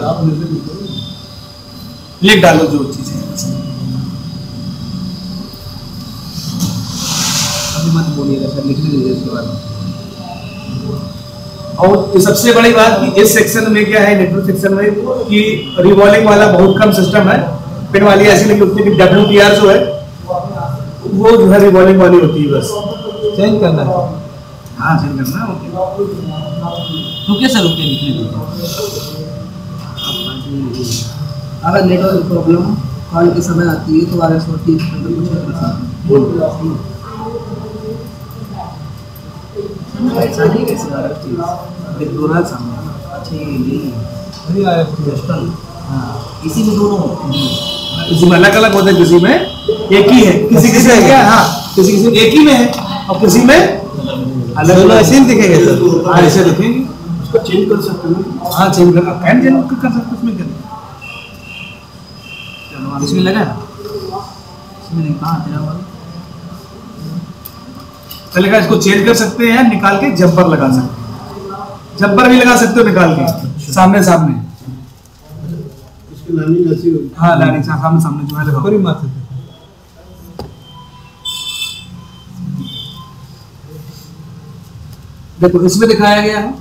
लिख डालो जो चीज है। अभी मत बोलिएगा सर, लिख लीजिए इसके बाद में। और सबसे बड़ी बात कि इस सेक्शन में क्या है, नेटवर्क सेक्शन में, कि रिवॉल्विंग वाला बहुत कम सिस्टम है। पिन वाली ऐसी नहीं होती कि WTR जो है वो जो है रिवॉल्विंग वाली होती है, बस चेंज करना है। हाँ चेंज करना है। रुकिए सर, रुकिए, लिखने दीजिए। अगर नेटवर्क प्रॉब्लम कॉल के समय आती है तो RX और TX फिल्टर को चेक करना है। ऐसा नहीं कैसे RX दोनों सामने। अच्छा ये वही RF क्रिस्टल। हाँ इसी में दोनों किसी में अलग अलग होता है, किसी में एक ही है, किसी किसी में क्या, हाँ किसी किसी में एक ही में है और किसी में अलग अलग ऐसे ही दिखेंगे सर। हाँ ऐसे दिखेंगे, उसको चेंज कर सकते हैं। हाँ चेंज कर सकते उसमें क्या इसमें लगा है इसमें नहीं, कहाँ तेरा वाला चलेगा। इसको चेंज कर सकते हैं, निकाल के जंपर लगा सकते हैं, जंपर भी लगा सकते हो निकाल के सामने सामने। इसकी लाइनिंग ऐसी होगी। हाँ लाइनिंग सामने सामने जो है लगाओ। पूरी मात्रा देखो इसमें दिखाया गया है,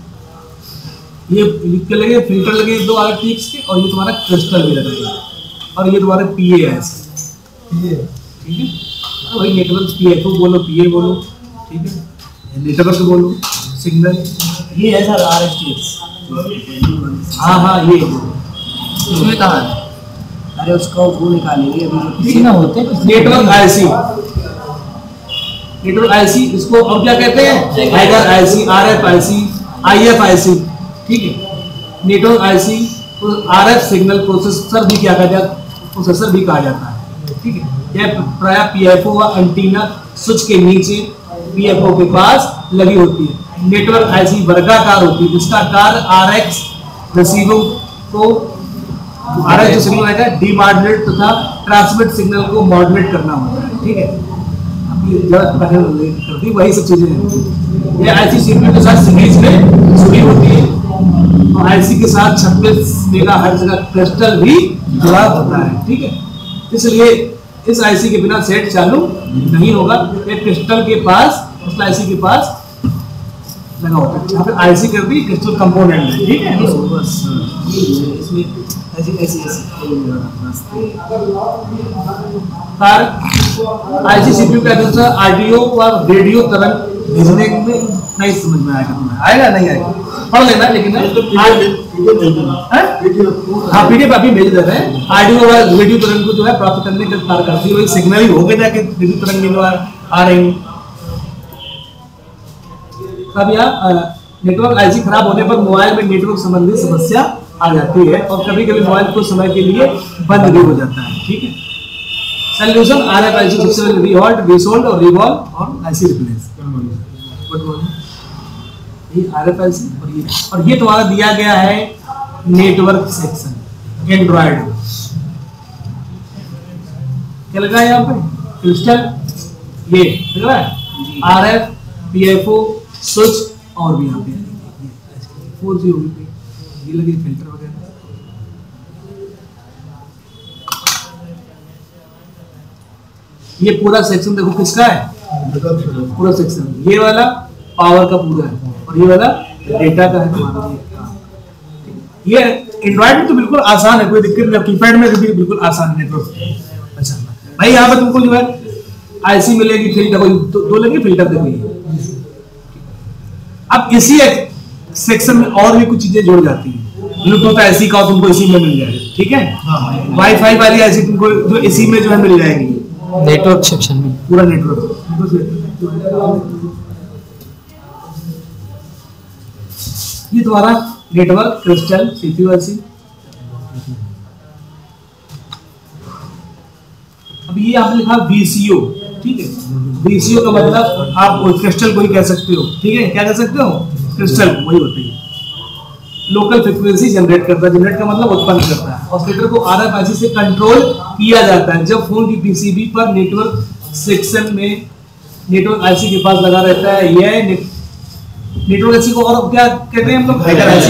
ये लिख के लगे फिल्टर लगे 2 RTX के, और ये तुम्हारा क्रिस्टल भी लगेगा, और ये तुम्हारे PAS, ठीक है। तो वही नेटवर्क PFO बोलो, PA बोलो, ठीक है, नेटवर्क बोलो, सिग्नल, ये है सर RSTX। हाँ हाँ ये इसमें कहाँ है? अरे उसका वो निकालेंगे अभी जो किसी में होते हैं नेटवर्क IC, नेटवर्क IC इसको अब क्या कहते हैं, tiger IC, RF IC, IF IC, ठीक है। नेटवर्क IC तो RF सिग्नल प्रोसेसर भी क्या कहा जाता है, प्रोसेसर भी कहा जाता है, ठीक है। यह प्राय PFO व एंटीना स्विच के नीचे PFO के पास लगी होती है। नेटवर्क IC वर्गाकार होती है, जिसका कार्य RX रिसीवर को RX जो सिग्नल आएगा डीमॉड्यूलेट तथा ट्रांसमिट सिग्नल को मॉड्यूलेट करना होता है, ठीक है। करती वही सब चीजें हैं। ये IC CPU के साथ सीरीज में जुड़ी होती है, और IC के साथ 26 मेगाहर्ट्ज का क्रिस्टल भी जुड़ा होता है, ठीक है। इसलिए इस IC के बिना सेट चालू नहीं होगा। एक क्रिस्टल के पास, उस IC के पास लगा होता है, यहाँ पे IC कर दी क्रिस्टल कंपोनेंट है, ठीक है। इसमें ऐसी IC CPU के अनुसार ऑडियो और रेडियो तरंग भेजने में नहीं समझ में आएगा, तुम्हें आएगा नहीं आएगा पढ़ लेना, लेकिन हाँ PDF अभी भेज दे रहे हैं। ऑडियो और रेडियो तरंग को जो है प्राप्त करने का कार्य करती है, वही सिग्नल ही होगा जाके रेडियो तरंग आ रही है। अब यहाँ नेटवर्क IC खराब होने पर मोबाइल में नेटवर्क संबंधी समस्या आ जाती है, और कभी कभी मोबाइल कुछ समय के लिए बंद भी हो जाता है, ठीक है। सोल्यूशन RF IC रिहॉल्ट, रिसोल्ड और रिवॉल्व और IC रिप्लेस। ये RF IC और ये तुम्हारा दिया गया है नेटवर्क सेक्शन एंड्रॉइड। क्या लगा है यहाँ पे क्रिस्टल, ये लग रहा है RF PFO स्विच, और भी यहाँ पे 4G होगी, ये लगे फिल्टर वगैरह। ये पूरा सेक्शन देखो किसका है, पूरा सेक्शन ये वाला पावर का पूरा है, और ये वाला डेटा का है तुम्हारा। ये एंड्रॉइड में तो बिल्कुल आसान है, कोई दिक्कत नहीं, कीपैड में भी बिल्कुल आसान है नेटवर्क। अच्छा भाई यहाँ पे तुमको जो है IC मिलेगी, फिल्टर दो लगे फिल्टर देखो। अब इसी सेक्शन में और भी कुछ चीजें जुड़ जाती हैं, ब्लूटूथ IC का तुमको इसी में मिल जाएगा, ठीक है। वाईफाई वाली IC तुमको जो इसी में जो है मिल जाएगी, नेटवर्क सेक्शन में पूरा नेटवर्क। ये तुम्हारा नेटवर्क क्रिस्टल CPU IC। अब ये आपने लिखा VCO, ठीक है। VCO का मतलब आप क्रिस्टल को ही कह सकते हो, ठीक है। क्या कह सकते हो, क्रिस्टल वही होती है। लोकल फ्रीक्वेंसी जनरेट करता है, जनरेट का मतलब उत्पन्न करता है। ऑसिलेटर को RF IC से कंट्रोल किया जाता है जब फोन की PCB पर नेटवर्क सेक्शन में नेटवर्क IC के पास लगा रहता है। यह नेटवर्क IC को और क्या कहते हैं हम लोग, हैकर IC।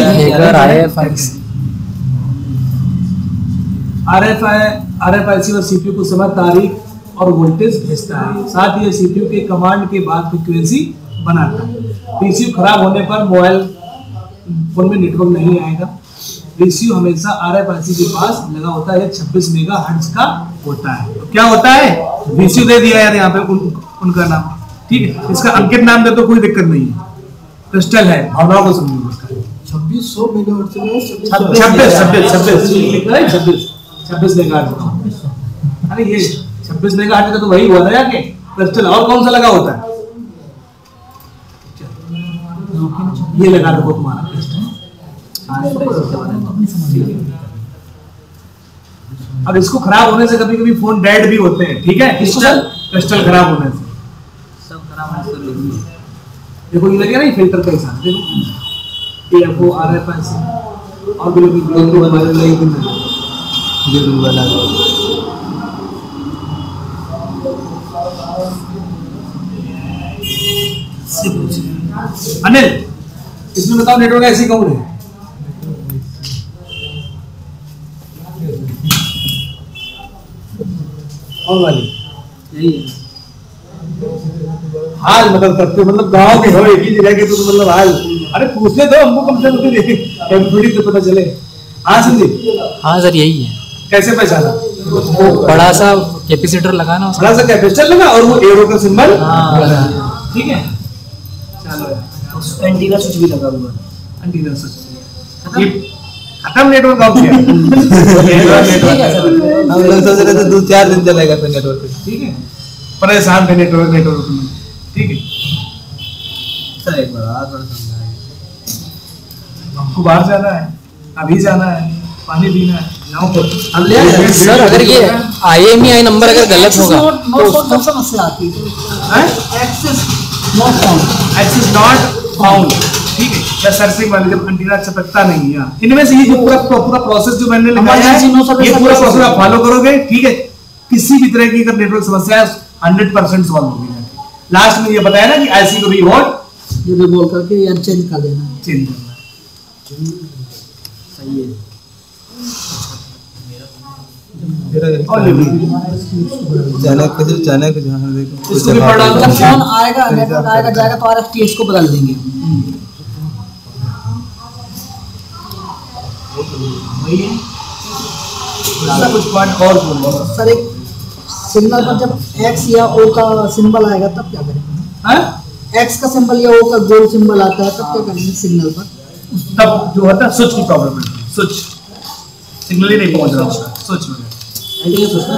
RF IC और CPU को समय, तारीख और वोल्टेज भेजता है, साथ ही CPU के कमांड के बाद फ्रीक्वेंसी बनाता है। PCU खराब होने पर मोबाइल फोन में नेटवर्क नहीं आएगा। VCU हमेशा RF IC के पास लगा होता है, 26 मेगाहर्ट्ज का होता है। तो क्या होता है, VCU दे दिया यार यहाँ पे उनका नाम, ठीक है। इसका अंकित नाम दे तो कोई दिक्कत नहीं है, क्रिस्टल है, भावनाओं को समझो उसका। 2600 मेगाहर्ट्ज से 26 मेगाहर्ट्ज का। अरे ये 26 मेगाहर्ट्ज का तो वही हुआ ना जाके क्रिस्टल, और कौन सा लगा होता है। ये लगा दो तुम्हारा क्रिस्टल। अब इसको खराब होने से कभी कभी फोन डेड भी होते हैं, ठीक है, क्रिस्टल खराब होने से सब खराब है तो लेंगे। देखो ये लगेगा ना, ये फिल्टर का हिसाब देखो, ये वो आ रहा है पैसे और भी लोग हमारे लिए अनिल, इसमें बताओ नेटवर्क ऐसी कौन है? और वाली यही है। हाल मतलब करते हो, मतलब गाँव के हो एक ही जगह के, तो मतलब हाल, अरे पूछने दो हमको कम से कम, थोड़ी तो पता चले। हाँ संदीप, हाँ सर यही है। कैसे पहचाना? वो बड़ा सा कैपेसिटर लगाना, बड़ा सा कैपेसिटर लगा और वो एरो का सिंबल, ठीक है। चलो एंटीना स्विच भी लगा हुआ है। एंटीना स्विच खत्म, नेटवर्क ऑफ किया। हम लोग सोच रहे थे 2-4 दिन चलेगा फिर नेटवर्क, ठीक है, परेशान थे नेटवर्क में, ठीक है। सर एक बार और समझाइए। हमको बाहर जाना है, अभी जाना है, पानी पीना है, जाओ तो हम ले आए सर अगर ये IMEI नंबर अगर गलत होगा तो समस्या आती है। Access not found, access not found, ठीक है, या सर्चिंग वाले जब एंटीना चपकता नहीं है, इनमें से ये जो पूरा प्रोसेस जो मैंने लिखा है, ये पूरा प्रोसेस आप फॉलो करोगे, ठीक है, किसी भी तरह की अगर नेटवर्क समस्या है 100% सॉल्व होगी। लास्ट में ये बताया ना कि IC को भी वॉट ये भी बोल करके यार चेंज कर देना है। चेंज करना है। सही है। और ये भी जाने कुछ ध्यान देखो, इसको भी पढ़ डालो। जब फोन आएगा, नेटवर्क आएगा जाएगा तो RFTX को बदल देंगे। कुछ पॉइंट और बोलो सर एक सिग्नल पर जब X या O का सिंबल आएगा तब क्या करेंगे? हाँ? X का सिंबल या O का गोल सिंबल आता है तब क्या करेंगे सिग्नल पर? तब जो होता है स्विच की प्रॉब्लम है, स्विच सिग्नल ही नहीं पहुंच रहा उसका, स्विच में। एंटीना स्विच ना,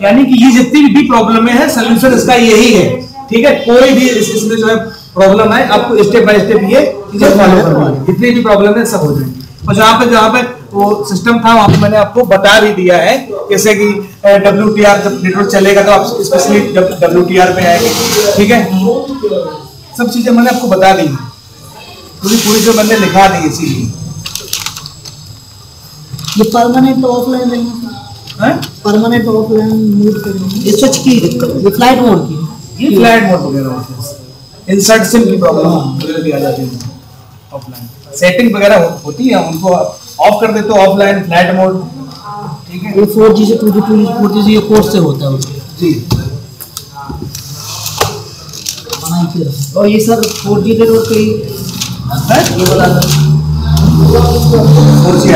यानी कि ये जितनी भी प्रॉब्लम है सोल्यूशन इसका यही है, ठीक है। कोई भी इसमें जो है प्रॉब्लम है, आपको स्टेप बाय स्टेप ये चीजें फॉलो करनी है, जितनी भी प्रॉब्लम है सब हो जाएंगी। और जहाँ पे वो सिस्टम था वहाँ पे मैंने आपको बता भी दिया है, जैसे कि WTR जब नेटवर्क चलेगा तो आप स्पेशली WTR पे आएंगे, ठीक है। सब चीजें मैंने आपको बता दी है, पूरी जो मैंने लिखा दी इसीलिए। ये परमानेंट ऑफलाइन रहेंगे, परमानेंट ऑफलाइन मोड करेंगे। ये स्विच की दिक्कत है, ये फ्लाइट मोड की, ये फ्लाइट मोड वगैरह होते हैं, इंसर्ट सिम की प्रॉब्लम वगैरह भी आ जाती है। ऑफलाइन सेटिंग वगैरह होती है, उनको ऑफ कर देते हो, ऑफलाइन फ्लाइट मोड, ठीक है। ये 4G से 2G 4G से ये कोर्स से होता है जी। और ये सर 4G नेटवर्क का ये वाला 4G